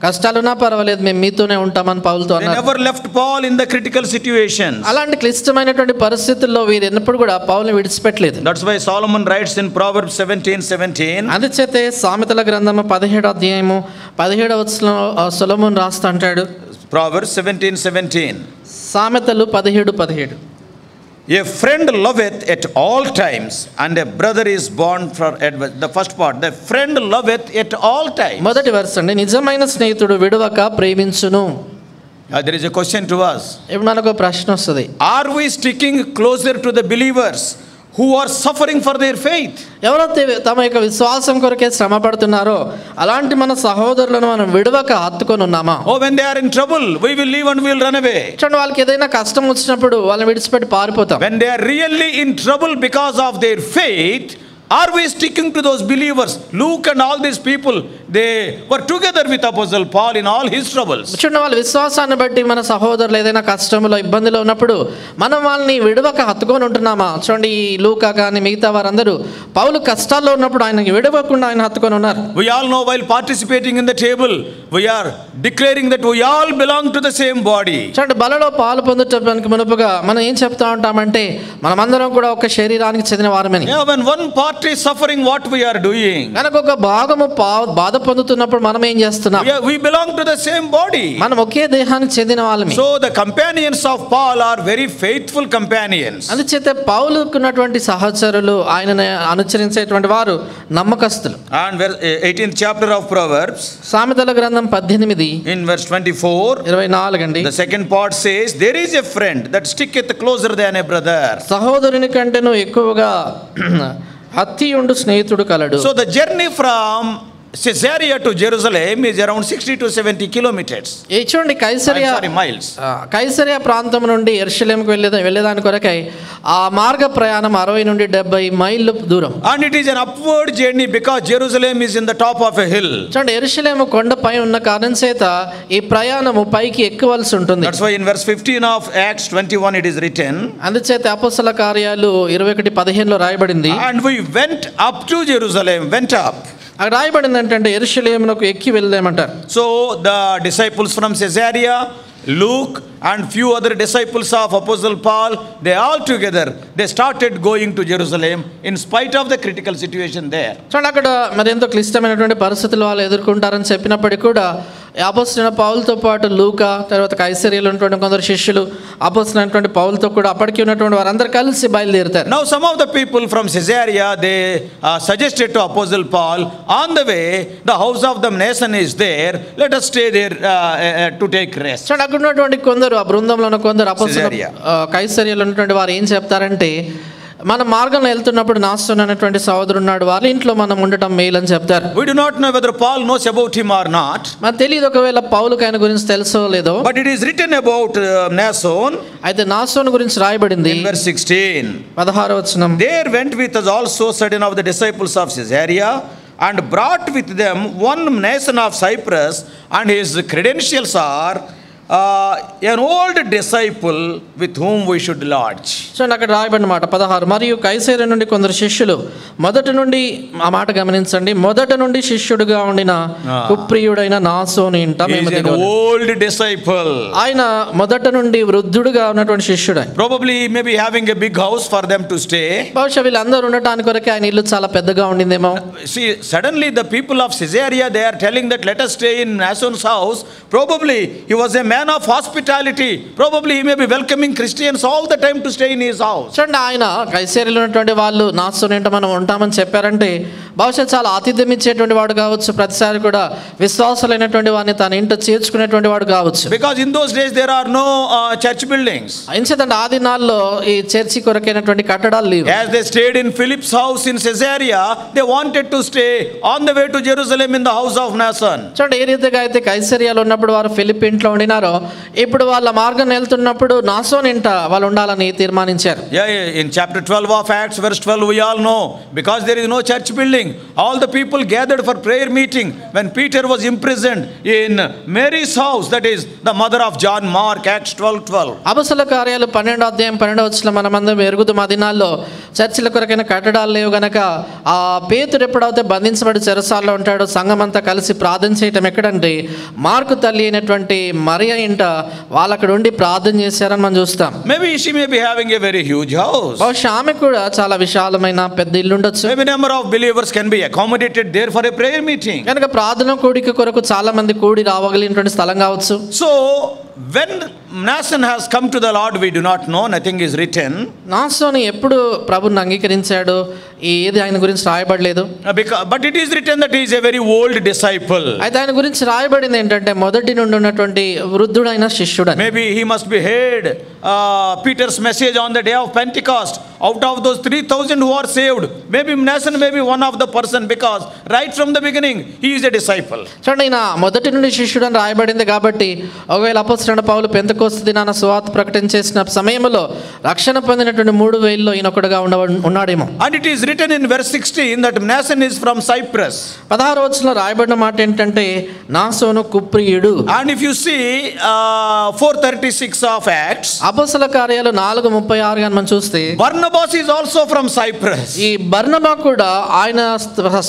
కష్టాలున్నా పర్వాలేదు మేము మీతోనే ఉంటామని పౌలుతో They అన్నారు. never left Paul in the critical situations. అలాంటి క్లిష్టమైనటువంటి పరిస్థితుల్లో వీరు ఎన్నప్పుడు కూడా పౌలుని విడిచిపెట్టలేదు. That's why Solomon writes in Proverbs 17:17. అందుచేతే సామెతల గ్రంథము 17వ అధ్యాయము 17వ వచనంలో సొలొమోను రాస్తా అంటాడు. Proverbs 17:17. సామెతలు 17:17. A friend loveth at all times, and a brother is born for adversity. The first part, the friend loveth at all times. మొదటి వరుస అండి, నిజమైన స్నేహితుడు విడువక ప్రేమించును. There is a question to us. ఇప్పుడు మనకు ఒక ప్రశ్న వస్తుంది. Are we sticking closer to the believers who are suffering for their faith? ఎవరైతే తమ యొక్క విశ్వాసం కొరకే శ్రమ పడుతున్నారో అలాంటి మన సహోదరులను మనం విడవక హత్తుకొని ఉన్నామా? Oh, when they are in trouble, we will leave and we will run away. చూడండి వాళ్ళకి ఏదైనా కష్టం వచ్చినప్పుడు వాళ్ళని విడిచిపెట్టి పారిపోతాం. When they are really in trouble because of their faith, are we sticking to those believers? Luke and all these people, they were together with Apostle Paul in all his troubles. చూడండి వాళ్ళ విశ్వాసాన్ని బట్టి మన సహోదరులు ఏదైనా కష్టంలో ఇబ్బందిలో ఉన్నప్పుడు మనం వాళ్ళని విడవక హత్తుకొని ఉంటున్నామా? చూడండి ఈ లూకా కానీ మిగతా వారందరూ పౌలు కష్టాల్లో ఉన్నప్పుడు ఆయనకి విడవకుండా ఆయన హత్తుకొని ఉన్నారు. We all know while participating in the table, we are declaring that we all belong to the same body. చూడండి బలలో పాలు పొందటానికి మునుపుగా మనం ఏం చెప్తా ఉంటామంటే మనమందరం కూడా ఒక శరీరానికి చెందిన వారమని. Yeah, when one part is suffering, what we are doing? కనుక ఒక భాగము బాధ పొందుతున్నప్పుడు మనం ఏం చేస్తున్నాం? We belong to the same body. మనం ఒకే దేహానికి చెందిన వాళ్ళమే. So the companions of Paul are very faithful companions. అందుచేత పౌలుకు ఉన్నటువంటి సహచరులు ఆయనను అనుసరించేటువంటి వారు నమ్మకస్తులు. And 18th chapter of Proverbs, సామెతల గ్రంథం 18 in verse 24 అండి. the second part says, there is a friend that sticketh closer than a brother. సహోదరుని కంటేను ఎక్కువగా హత్తియుండు స్నేహితుడు కలడు. So the journey from Caesarea to Jerusalem is around 60 to 70 kilometers. ఈ చూడండి miles. Caesarea ప్రాంతం నుండి యెరూషలేముకు వెళ్ళేదాని కొరకై ఆ మార్గ ప్రయాణం 60 నుండి 70 మైళ్ళు దూరం. And it is an upward journey because Jerusalem is in the top of a hill. చూడండి యెరూషలేము కొండపై ఉన్న కారణం చేత ఈ ప్రయాణము పైకి ఎక్కవలసి ఉంటుంది. That's why in verse 15 of Acts 21 it is written. అందుచేత అపోస్తల కార్యాలు 21:15లో రాయబడింది. And we went up to Jerusalem, went up. అక్కడ రాయబడింది ఏంటంటే యెరూషలేమునకు ఎక్కి వెళ్దామంటారు. So the disciples from Caesarea, Luke and few other disciples of Apostle Paul, they all together they started going to Jerusalem in spite of the critical situation there. చూడండి అక్కడ మరి ఎంతో క్లిష్టమైనటువంటి పరిస్థితులు వాళ్ళు ఎదుర్కొంటారని చెప్పినప్పటికీ కూడా అపోస్తలుడైన పౌలుతో పాటు లూకా, తర్వాత కైసరియాలో ఉన్నటువంటి కొందరు శిష్యులు అపోస్తలుడైనటువంటి పౌలుతో కూడా అప్పటికి ఉన్నటువంటి వారందరూ కలిసి బయలుదేరుతారు. Now some of the people from Caesarea they suggested to Apostle Paul, on the way the house of the Mnason is there, let us stay there to take rest. చూడండి అక్కడ ఉన్నటువంటి కొందరు ఆ బృందంలో ఉన్న కొందరు అపోస్తలు కైసరియాలో ఉన్నటువంటి వారు ఏం చెప్తారంటే మన మార్గంలో వెళ్తున్నప్పుడు నాసోను అనేటువంటి సహోదరుడు ఉన్నాడు, వాళ్ళ ఇంట్లో మనం ఉండటం మేలు అని చెప్తారు. We do not know whether Paul knows about him or not. మనకు తెలియదు ఒకవేళ పౌలుకు ఆయన గురించి తెలుసో లేదో. But it is written about Nason. అయితే నాసోను గురించి రాయబడింది In verse 16. 16వ వచనం. There went with us also certain of the disciples of Caesarea, and brought with them one Nason of Cyprus, and his credentials are an old disciple with whom we should lodge. చూడండి అక్కడ రాయబడిన మాట 16. మరియు కైసరే నుండి కొందరు శిష్యులు, మొదటి నుండి ఆ మాట గమనించండి, మొదటి నుండి శిష్యుడుగా ఉండిన కుప్రియుడైన నాసోను ఇంట మేము He is an old disciple. ఆయన మొదటి నుండి వృద్ధుడుగా ఉన్నటువంటి శిష్యుడు. Probably he may be having a big house for them to stay. బహుశా వీళ్ళందరూ ఉండటానికి కొరకే ఆయన ఇల్లు చాలా పెద్దగా ఉండిందేమో. See, suddenly the people of Caesarea, they are telling that let us stay in Nason's house. Probably he was a man of hospitality. Probably he may be welcoming Christians all the time to stay in his house. చూడండి ఆయన కైసరేలో ఉన్నటువంటి వాళ్ళు నాసోను ఇంట మనం ఉంటామని చెప్పారంటే బహుశా చాలా ఆతిథ్యం ఇచ్చేటువంటి వాడు కావచ్చు, ప్రతిసారి కూడా విశ్వాసులైనటువంటి వారిని తన ఇంట చేర్చుకునేటువంటి వాడు కావచ్చు. Because in those days there are no church buildings. ఎందుకంటే ఆ దినాల్లో ఈ చర్చి కొరకైనటువంటి కట్టడాలు లేవు. As they stayed in Philip's house in Caesarea, they wanted to stay on the way to Jerusalem in the house of Nason. చూడండి ఏ రీతిగా అయితే కైసరియాలో ఉన్నప్పుడు వారు ఫిలిప్ ఇంట్లో ఉండినారో ఇప్పుడు వాళ్ళ మార్గం వెళ్తున్నప్పుడు నాసోను ఇంట వాళ్ళు ఉండాలని తీర్మానించారు. In chapter 12 of Acts verse 12 we all know, because there is no church building, all the people gathered for prayer meeting when Peter was imprisoned in Mary's house, that is the mother of John Mark. Acts 12:12. అపొస్తలుల కార్యాలు 12వ అధ్యాయం 12వ వచనంలో మనమందరం ఎరుగుదాం. ఆ దినాల్లో చర్చిల కొరకైన కట్టడాలు లేవు గనక ఆ పేతురు ఎప్పుడైతే బంధించబడి చెరసాల్లో ఉంటాడో సంఘం అంతా కలిసి ప్రార్థన చేయటం ఎక్కడంటే మార్కు తల్లి అయినటువంటి మరియ ఇంట వాళ్ళు అక్కడ ఉండి ప్రార్థన చేశారని మనం చూస్తాం. Maybe she may be having a very huge house. బహుశా ఆమె కూడా చాలా విశాలమైన పెద్ద ఇల్లు ఉండొచ్చు. Maybe number of believers can be accommodated there for a prayer meeting. కనుక ప్రార్థన కూడిక కొరకు చాలా మంది కూడి రావగలిగినటువంటి స్థలం కావచ్చు. So when Nason has come to the Lord, we do not know, nothing is written. నాసోను ఎప్పుడు ప్రభువుని అంగీకరించాడు ఏది ఆయన గురించి రాయబడలేదు. But it is written that he is a very old disciple. అయితే ఆయన గురించి రాయబడింది ఏంటంటే మొదటి నుండి ఉన్నటువంటి వృద్ధుడైన శిష్యుడు. Maybe he must be heard Peter's message on the day of Pentecost. Out of those 3,000 who are saved, maybe Nason may be one of the person, because right from the beginning he is a disciple. చూడండి ఈయన మొదటి నుండి శిష్యుడు అని రాయబడింది కాబట్టి ఒకవేళ అపొస్తలుడైన పౌలు Pentecost దినాన సువార్త ప్రకటన చేసిన సమయంలో రక్షణ పొందినటువంటి 3,000లో ఈయన ఒకడుగా ఉన్నాడేమో. And it is written in verse 16 that Nason is from Cyprus. 16వ వచనంలో రాయబడిన మాట ఏంటంటే నాసోను కుప్రియుడు. And if you see 4:36 of Acts, అపొస్తలుల కార్యాలు 4:36 గాని మనం చూస్తే Barnabas is also from Cyprus. ఈ బర్నబా కూడా ఆయన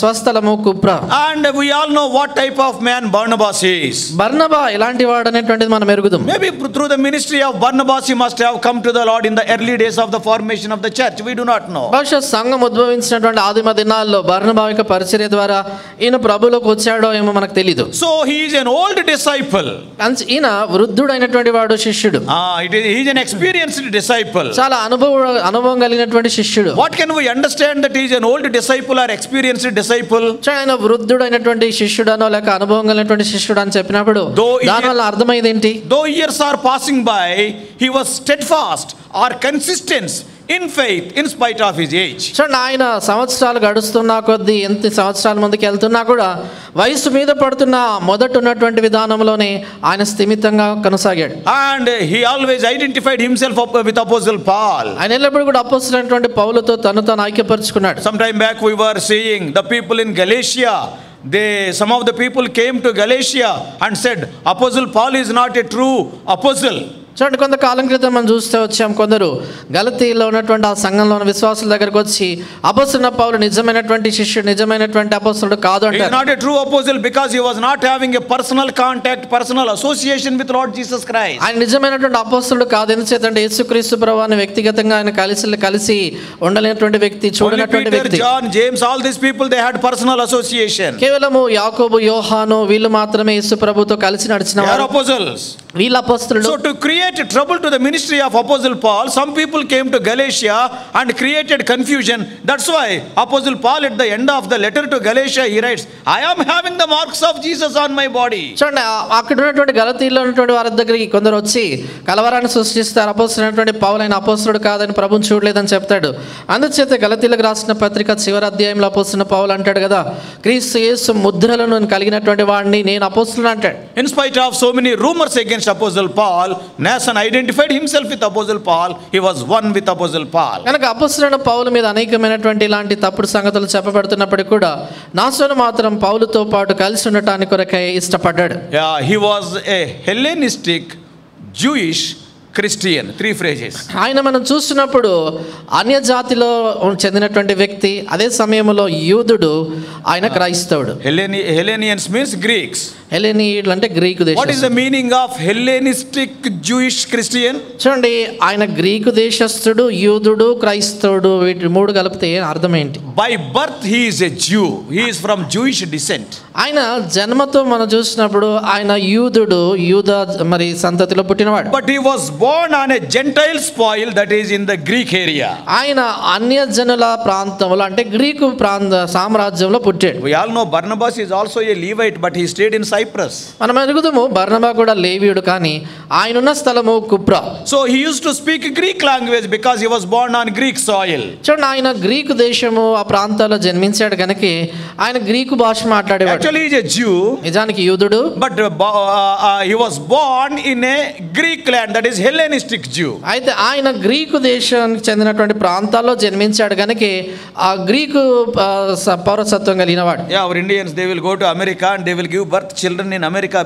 స్వస్థలము కుప్రా. And we all know what type of man Barnabas is. బర్నబా ఎలాంటి వాడు అనేటువంటిది మనం ఎరుగుదాం. Maybe through the ministry of Barnabas he must have come to the Lord in the early days of the formation of the church. We do not know. బహుశా సంఘం ఉద్భవించినటువంటి ఆదిమ దినాల్లో బర్నబా యొక్క పరిచర్య ద్వారా ఈయన ప్రభువులోకి వచ్చాడో ఏమో మనకు తెలియదు. So he is an old disciple. ఈయన వృద్ధుడైనటువంటి వాడు శిష్యుడు. He is an experienced disciple. చాలా అనుభవం కలిగినటువంటి శిష్యుడు. What can we understand that he is an old disciple or experienced disciple? ఆయన వృద్ధుడైనటువంటి శిష్యుడనో లేక అనుభవం కలిగినటువంటి శిష్యుడు అని చెప్పినప్పుడు దానివల్ల అర్థమైంది ఏంటి? Though years are passing by, he was steadfast or consistent in faith in spite of his age. చూడండి ఆయన సంవత్సరాలు గడుస్తున్నా కొద్దీ ఎంత సంవత్సరాల ముందుకు వెళ్తున్నా కూడా వయసు మీద పడుతున్న మొదట ఉన్నటువంటి విధానంలోనే ఆయన స్థిమితంగా కొనసాగాడు. And he always identified himself with Apostle Paul. ఆయన ఎల్లప్పుడూ కూడా అపొస్తలుడైనటువంటి పౌలుతో తను ఐక్యపరుచుకున్నాడు. Some time back we were seeing the people in Galatia. Some of the people came to Galatia and said, Apostle Paul is not a true apostle. చూడండి కొంతకాలం క్రితం మనం చూస్తే వచ్చాం కొందరు గలతీలో ఉన్నటువంటి ఆ సంఘంలో ఉన్న విశ్వాసుల దగ్గరకు వచ్చి అపొస్తలుడైన పౌలు నిజమైనటువంటి శిష్యుడు నిజమైనటువంటి అపొస్తలుడు కాదు అంటారు. He is not a true apostle because he was not having a personal contact, personal association with Lord Jesus Christ. ఆయన నిజమైనటువంటి అపొస్తలుడు కాదు. ఎందుచేతంటే యేసుక్రీస్తు ప్రభువుని వ్యక్తిగతంగా ఆయన కలిసి ఉండలేనటువంటి వ్యక్తి, చూడనటువంటి వ్యక్తి. John, James, all these people they had personal association. కేవలము యాకోబు యోహాను వీళ్ళు మాత్రమే యేసు ప్రభువుతో కలిసి నడిచిన వారు. They are apostles. వీళ్ళ అపొస్తలులు. So to create create trouble to the ministry of Apostle Paul, some people came to Galatia and created confusion. That's why Apostle Paul at the end of the letter to Galatia, he writes, I am having the marks of Jesus on my body. చూడండి, అక్కడ ఉన్నటువంటి గలతీలో ఉన్నటువంటి వారి దగ్గరికి కొందరు వచ్చి కలవరాన్ని సృష్టిస్తారు. అపోస్తలుడైనటువంటి పౌలు ఆయన అపోస్తలుడు కాదని ప్రభుని చూడలేదని చెప్తాడు. అందుచేత గలతీలకు రాసిన పత్రిక చివరి అధ్యాయంలో అపోస్తలుడైన పౌలు అంటాడు కదా, క్రీస్తు యేసు ముద్రలను కలిగినటువంటి వాడిని నేను అపోస్తలుడు అంటాడు. In spite of so many rumors against Apostle Paul, Nason identified himself with Apostle Paul. He was one with Apostle Paul. కనుక అపోస్తలుడైన పౌలు మీద అనేకమైనటువంటి ఇలాంటి తప్పుడు సంగతులు చెప్పబడుతున్నప్పటికీ కూడా నాసోను మాత్రం పౌలుతో పాటు కలిసి ఉండటానికి కొరకై ఇష్టపడ్డాడు. Yeah, he was a Hellenistic Jewish Christian. 3 phrases. ఆయన మనం చూస్తున్నప్పుడు అన్య జాతిలో చెందినటువంటి వ్యక్తి, అదే సమయంలో యూదుడు, ఆయన క్రైస్తవుడు. Hellenians means Greeks. హెలెనీయులు అంటే గ్రీకు దేశం. What is the meaning of Hellenistic Jewish Christian? చూడండి, ఆయన గ్రీకు దేశస్థుడు, యూదుడు, క్రైస్తవుడు, వీటి మూడు కలిపితే అర్థం ఏంటి? By birth he is a Jew. He is from Jewish descent. ఆయన జన్మతో మనం చూసినప్పుడు ఆయన యూదుడు, యూద మరి సంతతిలో పుట్టినవాడు. But he was born on a Gentile soil, that is in the Greek area. ఆయన అన్యజనుల ప్రాంతంలో అంటే గ్రీకు సామ్రాజ్యంలో పుట్టాడు. We all know Barnabas is also a Levite, but he stayed in Cyprus. మనం ఎరుగుదాము, బర్నబా కూడా లేవీయుడు, కానీ ఆయన ఉన్న స్థలము కుప్రా. So he used to speak Greek language because he was born on Greek soil. చూడండి, ఆయన గ్రీకు దేశము ఆ ప్రాంతాల్లో జన్మించాడు కనుక ఆయన గ్రీకు భాష మాట్లాడేవాడు. Actually he is a Jew, నిజానికి యూదుడు, but he was born in a Greek land, that is Hellenistic Jew. అయితే ఆయన గ్రీకు దేశానికి చెందినటువంటి ప్రాంతాల్లో జన్మించాడు కనుక ఆ గ్రీకు పౌరసత్వం కలిగినవాడు. Yeah, our Indians, they will go to America and they will give birth children in America.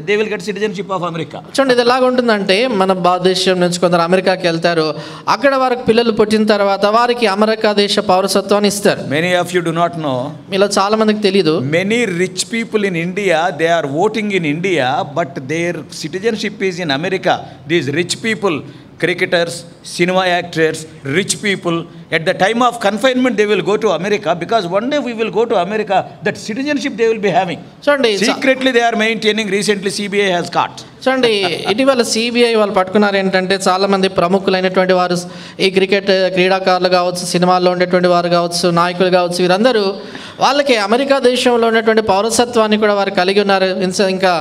They will get citizenship of America. చూడండి, ఇది ఎలాగ ఉంటుందంటే మన భారతదేశం నుంచి కొందరు అమెరికాకి వెళ్తారు, అక్కడ వారికి పిల్లలు పుట్టిన తర్వాత వారికి అమెరికా దేశ పౌరసత్వాన్ని ఇస్తారు. Many of you do not know. మీలో చాలా మందికి తెలియదు. Many rich people in India, they are voting in India, but their citizenship is in America. These rich people, cricketers, cinema actors, rich people, at the time of confinement they will go to America because one day we will go to America. That citizenship they will be having. చూడండి, Secretly they are maintaining. Recently CBI has caught. చూడండి, ఇటీవల CBI వాళ్ళు పట్టుకున్నారు. ఏంటంటే చాలా మంది ప్రముఖులైనటువంటి వారు, ఈ క్రికెట్ క్రీడాకారులు కావచ్చు, సినిమాల్లో ఉండేటువంటి వారు కావచ్చు, నాయకులు కావచ్చు, వీరందరూ వాళ్ళకి అమెరికా దేశంలో ఉన్నటువంటి పౌరసత్వాన్ని కూడా వారు కలిగి ఉన్నారు. ఇంకా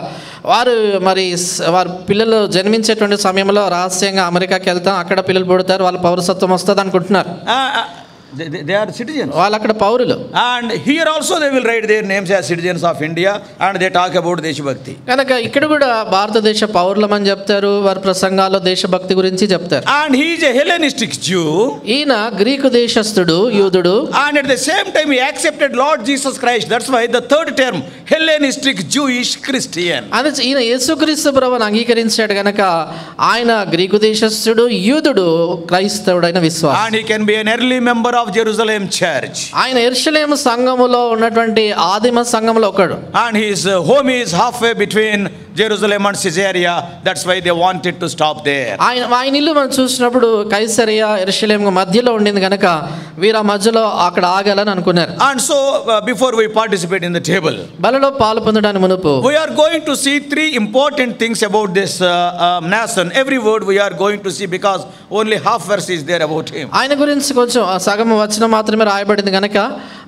వారు మరి వారి పిల్లలు జన్మించేటువంటి సమయంలో రహస్యంగా అమెరికాకి వెళ్తాం, అక్కడ పిల్లలు పుడతారు, వాళ్ళ పౌరసత్వం వస్తుంది అనుకుంటున్నారు. They are citizens. వాళ్ళు అక్కడ పౌరులు. And here also they will write their names as citizens of India and they talk about Deshbhakti. కనుక ఇక్కడ కూడా భారతదేశ పౌరులమని చెప్తారు, వారి ప్రసంగాల్లో దేశభక్తి గురించి చెప్తారు. And he is a Hellenistic Jew. ఈయన గ్రీకు దేశస్థుడు, యూదుడు. And at the same time he accepted Lord Jesus Christ. That's why the third term, Hellenistic Jewish Christian. అదే ఈయన యేసుక్రీస్తు ప్రభువుని అంగీకరించాడు కనుక ఆయన గ్రీకు దేశస్థుడు, యూదుడు, క్రైస్తవుడైన విశ్వాసి. And he can be an early member of Jerusalem church. ఆయన యెరూషలేము సంఘములో ఉన్నటువంటి ఆదిమ సంఘములో ఒకడు. And his home is halfway between Jerusalem and Caesarea. That's why they wanted to stop there. ఆయన ఇల్లు మనం చూసినప్పుడు కైసరియా యెరూషలేము మధ్యలో ఉండింది కనుక వీరు ఆ మధ్యలో అక్కడ ఆగాలని అనుకున్నారు. And so before we participate in the table, బలలో పాలు పొందడానికి మునుపు we are going to see 3 important things about this Nason. Every word we are going to see because only half verse is there about him. ఆయన గురించి కొంచెం సగం వచనం మాత్రమే రాయబడింది కనుక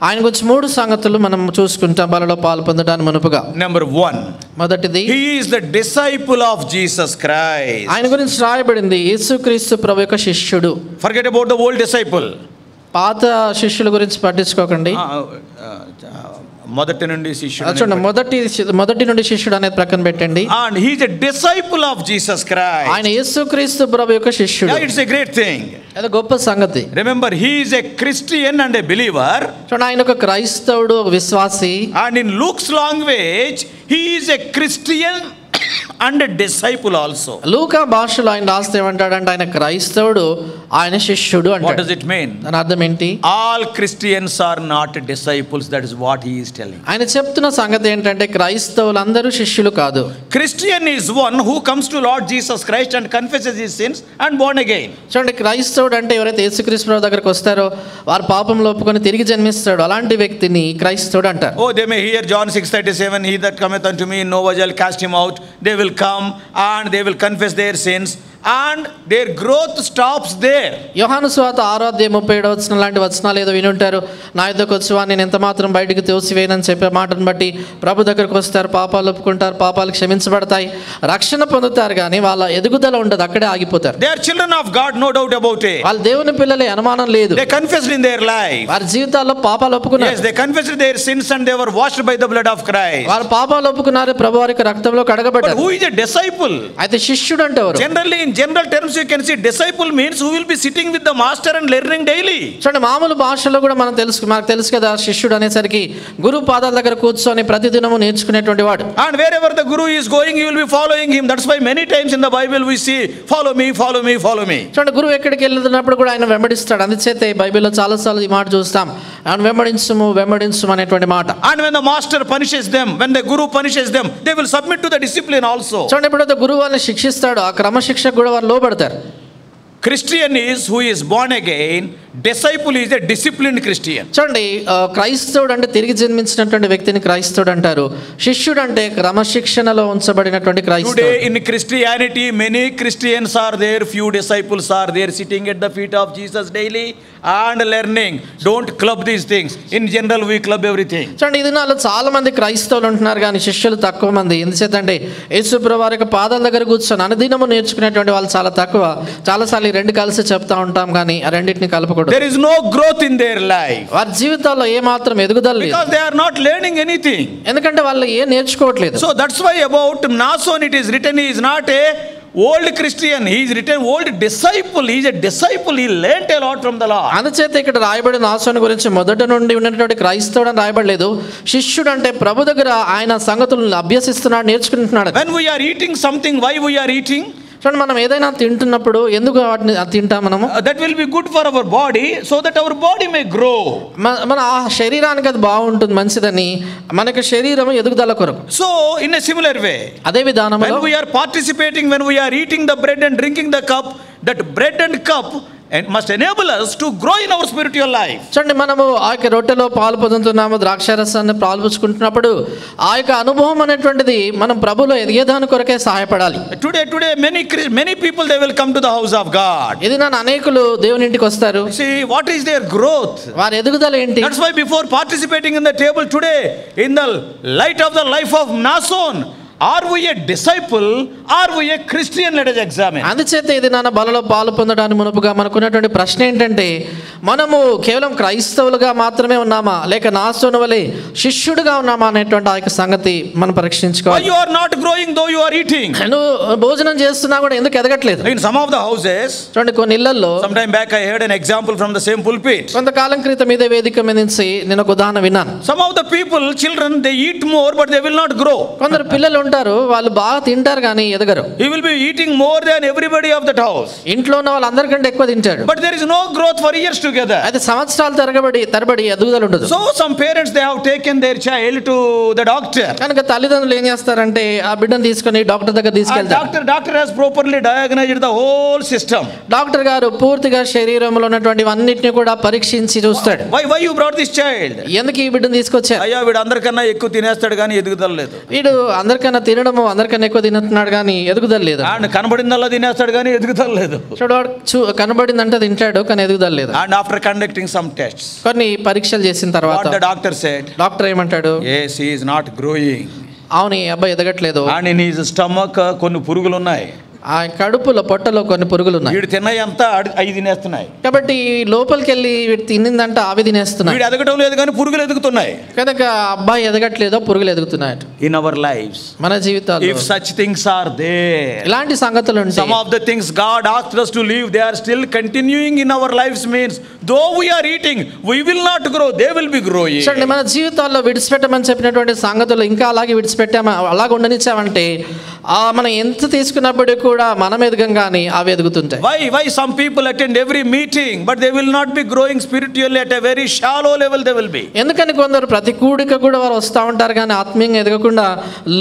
ఆయన గురించి 3 సంగతులు మనం చూసుకుంటాం బలలో పాలు పొందడానికి మునుపుగా. Number 1, మొదటిది, he is the disciple of Jesus Christ. ఆయన గురించి రాయబడింది యేసుక్రీస్తు ప్రభు యొక్క శిష్యుడు. Forget about the old disciple. పాత శిష్యుల గురించి పట్టించుకోకండి. మొదటి నుండి శిష్యుడు. చూడండి, మొదటి నుండి శిష్యుడు అనేది ప్రక్కన పెట్టండి. And he is a disciple of Jesus Christ. ఆయన యేసుక్రీస్తు ప్రభు యొక్క శిష్యుడు. Yeah, it's a great thing. అది గొప్ప సంగతి. Remember, he is a Christian and a believer. చూడండి, ఆయన ఒక క్రైస్తవుడు, ఒక విశ్వాసి. And in Luke's language, he is a Christian and a disciple also. లూకా భాషలో ఆయన రాస్తే ఏమంటాడంటే ఆయన క్రైస్తవుడు, ఆయన శిష్యుడు అంటాడు. What does it mean? దాని అర్థం ఏంటి? All Christians are not disciples. That is what he is telling. ఆయన చెప్తున్న సంగతి ఏంటంటే క్రైస్తవులందరూ శిష్యులు కాదు. Christian is one who comes to Lord Jesus Christ and confesses his sins and born again. చూడండి, క్రైస్తవుడు అంటే ఎవరైతే యేసుక్రీస్తు ప్రభు దగ్గరికి వస్తారో వారు పాపంలో ఒప్పుకొని తిరిగి జన్మిస్తాడు, అలాంటి వ్యక్తిని క్రైస్తవుడు అంటారు. Oh, they may hear John 6:37, he that cometh unto me, no one shall cast him out. They will come and they will confess their sins and their growth stops there. యోహాను సువార్త 6:37 లాంటి వచనాలు ఏదో విని ఉంటారు. నా యొద్దకు వచ్చువా, నేను ఎంత మాత్రం బయటికి తోసివేయనని చెప్పే మాటను బట్టి ప్రభు దగ్గరకు వస్తారు, పాపాలు ఒప్పుకుంటారు, పాపాలు క్షమించబడతాయి, రక్షణ పొందుతారు, కానీ వాళ్ళ ఎదుగుదల ఉండదు, అక్కడే ఆగిపోతారు. They are children of God, no doubt about it. వాళ్ళ దేవుని పిల్లలే, అనుమానం లేదు. They confessed in their life. వారి జీవితాల్లో పాపాలు ఒప్పుకున్నారు. Yes, they confessed their sins and they were washed by the blood of Christ. వారు పాపాలు ఒప్పుకున్నారు, ప్రభు వారి రక్తంలో But కడగబడ్డారు. who is a disciple? అయితే శిష్యుడు అంటే ఎవరు? Generally, in general terms, you can see disciple means who will be sitting with the master and learning daily. చూడండి, మామూలు భాషలో కూడా మనకు తెలుసు కదా, శిష్యుడు అనేసరికి గురువు పాదాల దగ్గర కూర్చొని ప్రతిదినము నేర్చుకునేటువంటి వాడు. And wherever the guru is going, you will be following him. That's why many times in the Bible we see, follow me, follow me, follow me. చూడండి, గురువు ఎక్కడికి వెళ్తున్నప్పుడు కూడా ఆయన వెంబడిస్తాడు. అందుచేతే బైబిల్లో చాలాసార్లు ఈ మాట చూస్తాం, ఆయన వెంబడించుము అనేటువంటి మాట. And when the master punishes them, when the guru punishes them, they will submit to the discipline also. చూడండి, ఇప్పుడు గురువు వాళ్ళని శిక్షిస్తాడు, ఆ క్రమశిక్షకు కూడా వారు లోబడతారు. Christian is who is born again. Disciple is a disciplined Christian. చూడండి, క్రైస్తవుడు అంటే తిరిగి జన్మించినటువంటి వ్యక్తిని క్రైస్తవుడు అంటారు. శిష్యుడు అంటే క్రమశిక్షణలో ఉంచబడినటువంటి క్రైస్తవుడు. Today in Christianity, many Christians are there, few disciples are there, sitting at the feet of Jesus daily and learning. Don't club these things. In general, we club everything. చూడండి, ఈ దినాల్లో చాలా మంది క్రైస్తవులు ఉంటున్నారు, కానీ శిష్యులు తక్కువ మంది. ఎందుచేతంటే యేసుప్రభువు వారి యొక్క పాదాల దగ్గర కూర్చొని అనుదినము నేర్చుకునేటువంటి వాళ్ళు చాలా తక్కువ. చాలాసార్లు ఈ రెండు కలిసి చెప్తా ఉంటాం, కానీ ఆ రెండింటిని కలపకూడదు. There is no growth in their life. వారి జీవితాల్లో ఏ మాత్రం ఎదుగుదల లేదు. Because they are not learning anything. ఎందుకంటే వాళ్ళు ఏం నేర్చుకోవట్లేదు. So that's why about Mnason it is written, he is not a old Christian, he is written old disciple. He is a disciple, he learnt a lot from the Lord. అందుచేత ఇక్కడ రాయబడిన నాసోను గురించి మొదట నుండి ఉన్నటువంటి క్రైస్తవుడు అని రాయబడలేదు. శిష్యుడు అంటే ప్రభు దగ్గర ఆయన సంగతులను అభ్యసిస్తున్నాడు, నేర్చుకుంటున్నాడు. When we are eating something, why we are eating? చూడండి, మనం ఏదైనా తింటున్నప్పుడు ఎందుకు వాటిని తింటాం మనము? That will be good for our body, so that our body may grow. మన ఆ శరీరానికి అది బాగుంటుంది, మంచిదని, మనకి శరీరం ఎదుగుదల కొరకు. So in a similar way, అదే విధానంలో when we are participating, when we are eating the bread and drinking the cup, that bread and cup and must enable us to grow in our spiritual life. చూడండి, మనము ఆ యొక్క రొట్టెలో పాలు పొందుతున్నాము, ద్రాక్షారసాన్ని పాల్పుచ్చుకుంటున్నప్పుడు ఆ యొక్క అనుభవం అనేటువంటిది మనం ప్రభులో ఎదిగేదాని కొరకే సహాయపడాలి. Today many people, they will come to the house of God. ఇది నా అనేకులు దేవుని ఇంటికి వస్తారు. See, what is their growth? వారి ఎదుగుదల ఏంటి? That's why before participating in the table today, in the light of the life of Mnason, are we a disciple? Are we a Christian? Let us examine. అందుచేత ఇది నా బలలో పాలు పొందడానికి మునుపుగా మనకున్నటువంటి ప్రశ్న ఏంటంటే, మనము కేవలం క్రైస్తవులుగా మాత్రమే ఉన్నామా, లేక నాసోను వలె శిష్యుడిగా ఉన్నామా అనేటువంటి ఆ యొక్క సంగతి మనం పరీక్షించుకోవాలి. Why you are not growing though you are eating? నువ్వు భోజనం చేస్తున్నా కూడా ఎందుకు ఎదగట్లేదు? In some of the houses, చూడండి, కొన్ని ఇళ్లలో sometime back I heard an example from the same pulpit. కొంతకాలం క్రితం ఇదే వేదిక మీద నుంచి నేను ఒక ఉదాహరణ విన్నాను. Some of the people, children, they eat more but they will not grow. కొందరు పిల్లలు ఉంటారు, వాళ్ళు బాగా తింటారు కానీ ఎదగరు. He will be eating more than everybody of that house. ఇంట్లో ఉన్న వాళ్ళందరికంటే ఎక్కువ తింటాడు. But there is no growth for years together. అయితే సంవత్సరాలు తరబడి ఎదుగుదల ఉండదు. So some parents, they have taken their child to the doctor. కనుక తల్లిదండ్రులు ఏం చేస్తారంటే ఆ బిడ్డను తీసుకొని డాక్టర్ దగ్గర తీసుకెళ్తారు. Doctor has properly diagnosed the whole system. Doctor గారు పూర్తిగా శరీరంలో ఉన్నటువంటి అన్నిటిని కూడా పరీక్షించి చూస్తాడు. Why you brought this child? ఎందుకు ఈ బిడ్డను తీసుకొచ్చారు? అయ్యా, వీడు అందరికన్నా ఎక్కువ తినేస్తాడు కానీ ఎదుగుదల లేదు. వీడు అందరికన్నా తినడము, అందరికన్నా ఎక్కువ తింటున్నాడు కానీ ఎదుగుదల లేదు. అండ్ కనబడిందల్లా తినేస్తాడు కానీ ఎదుగుదల లేదు. కనబడిందంటే తింటాడు కానీ ఎదుగుదల లేదు. And after conducting some tests, కొన్ని పరీక్షలు చేసిన తర్వాత what the doctor said, doctor ఏమంటాడు? yes, he is not growing. అవును, ఈ అబ్బాయి ఎదగట్లేదు. And in his stomach కొన్ని పురుగులు ఉన్నాయి. ఆ కడుపులో పొట్టలో కొన్ని పురుగులు ఉన్నాయి. వీడు తిన్నాయంతా అవి తినేస్తున్నాయి. కాబట్టి లోపలికి వెళ్ళి వీడు తినిందంట అవి తినేస్తున్నాయి. వీడు ఎదగటం లేదు కానీ పురుగులు ఎదుగుతున్నాయి. కనుక అబ్బాయి ఎదగట్లేదో పురుగులు ఎదుగుతున్నాయి. In our lives, మన జీవితాల్లో if such things are there, ఇలాంటి సంగతులు ఉంటాయి. some of the things God asked us to leave, they are still continuing in our lives. Means though we are eating, we will not grow, they will be growing. చూడండి, మన జీవితాల్లో విడిచిపెట్టమని చెప్పినటువంటి సంగతులు ఇంకా అలాగే విడిచిపెట్టామా, అలాగ ఉండనిచ్చామంటే మనం ఎంత తీసుకున్నప్పటికీ కూడా మనం ఎదగంగానే అవి ఎదుగుతుంటాయి. Why some people attend every meeting but they will not be growing spiritually, at a very shallow level they will be. ఎందుకని కొందరు ప్రతి కూడిక కూడా వారు వస్తూ ఉంటారు కానీ ఆత్మీయంగా ఎదగకుండా,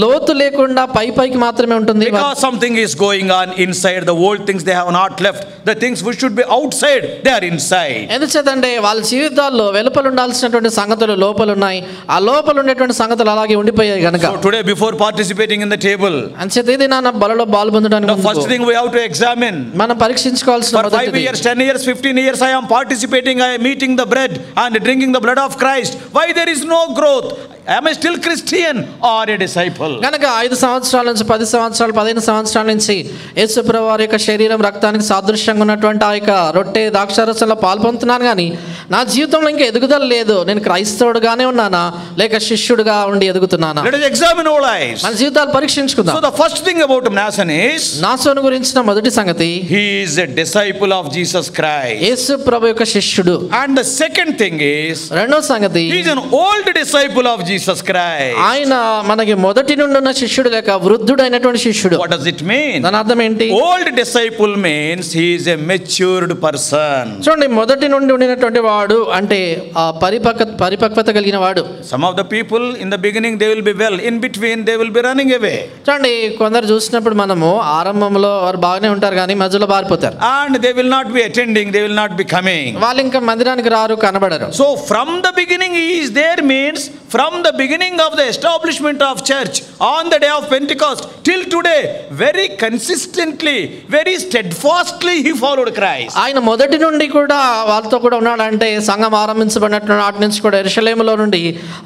లోతు లేకుండా పైకి మాత్రమే ఉంటుంది. Because something is going on inside, the old things they have not left, the things which should be outside, they are inside. ఎందుచేతంటే వాళ్ళ జీవితాల్లో వెలుపల ఉండాల్సినటువంటి సంగతులు లోపల ఉన్నాయి, ఆ లోపల ఉండేటువంటి సంగతులు అలాగే ఉండిపోయాయి. కనుక So today, before participating in the table, అంచేత ఇది నా బలలో పాల్పొందడానికి first thing we have to examine. మనం పరీక్షించుకోవాల్సిన For 5 years, 10 years, 15 years, I am participating, I am eating the bread and drinking the blood of Christ. Why there is no growth? Am I still Christian or a disciple? కనుక 5 సంవత్సరాల నుంచి 10 సంవత్సరాలు 15 సంవత్సరాల నుంచి యేసుప్రభు వారి యొక్క శరీరం రక్తానికి సాదృశ్యంగా ఉన్నటువంటి ఆ యొక్క రొట్టె ద్రాక్షారసంలో పాల్పొందుతున్నాను కానీ నా జీవితంలో ఇంకా ఎదుగుదల లేదు. నేను క్రైస్తవుడుగానే ఉన్నానా లేక శిష్యుడిగా ఉండి ఎదుగుతున్నానా? Let us examine our lives. మన జీవితాలు పరీక్షించుకుందాం. So the first thing about Mnason is నాసోను గురించిన మొదటి సంగతి, he is a disciple of Jesus Christ. యేసుప్రభు యొక్క శిష్యుడు. And the second thing is రెండో సంగతి, he is an old disciple of Jesus Christ. ఆయన మనకి మొదటి నుండి ఉన్న శిష్యుడు లేక వృద్ధుడైనటువంటి శిష్యుడు. What does it mean? దాని అర్థం ఏంటి? Old disciple means he is a matured person. చూడండి, మొదటి నుండి ఉండినటువంటి వాడు అంటే ఆ పరిపక్వత కలిగిన వాడు. Some of the people in the beginning they will be well, in between they will be running away. చూడండి, కొందరు చూసినప్పుడు మనము ఆరంభంలో వారు బాగానే ఉంటారు కానీ మధ్యలో బారిపోతారు. And they will not be attending, they will not be coming. వాళ్ళు ఇంకా మందిరానికి రారు, కనబడరు. So from the beginning he is there means from the beginning of the establishment of church on the day of Pentecost till today very consistently, very steadfastly he followed Christ. ఆయన మొదటి నుండి కూడా వాళ్ళతో కూడా ఉన్నాడంటే సంఘం ఆరంభించబడినట్టు నాటి నుంచి కూడా యెరూషలేములో నుండి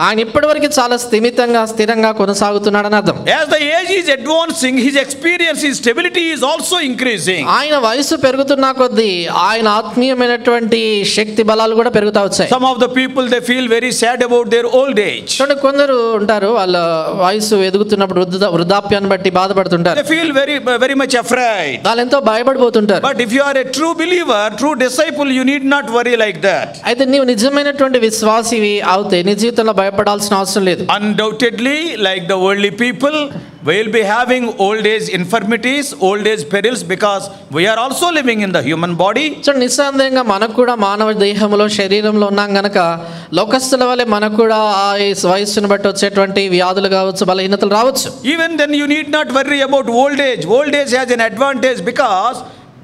ఆయన ఇప్పటివరకు చాలా స్థిరంగా కొనసాగుతున్నాడని అర్థం. As the age is advancing, his experience, his stability is also increasing. ఆయన వయసు పెరుగుతున్న కొద్దీ ఆయన ఆత్మీయమైనటువంటి శక్తి బలాలు కూడా పెరుగుతా వచ్చాయి. Some of the people they feel very sad about their old age. చూడండి, కొందరు ఉంటారు వాళ్ళ వయసు ఎదుగుతున్నప్పుడు వృద్ధాప్యాన్ని బట్టి బాధపడుతుంటారు. They feel very much afraid. వాళ్ళు ఎంతో భయపడిపోతుంటారు. But if you are a true believer, true disciple, you need not worry like that. అయితే నీవు నిజమైనటువంటి విశ్వాసివి అవుతే నీ జీవితంలో భయపడాల్సిన అవసరం లేదు. Undoubtedly, like the worldly people, we will be having old age infirmities, old age perils, because we are also living in the human body. So నిస్సందేహంగా మనకు కూడా మానవ దేహంలో శరీరంలో ఉన్నాం గనక లోకస్తుల వలె మనకు కూడా ఆ వయస్సును బట్టి వచ్చేటువంటి వ్యాధులు కావచ్చు, బలహీనతలు రావచ్చు. Even then you need not worry about old age. Old age has an advantage because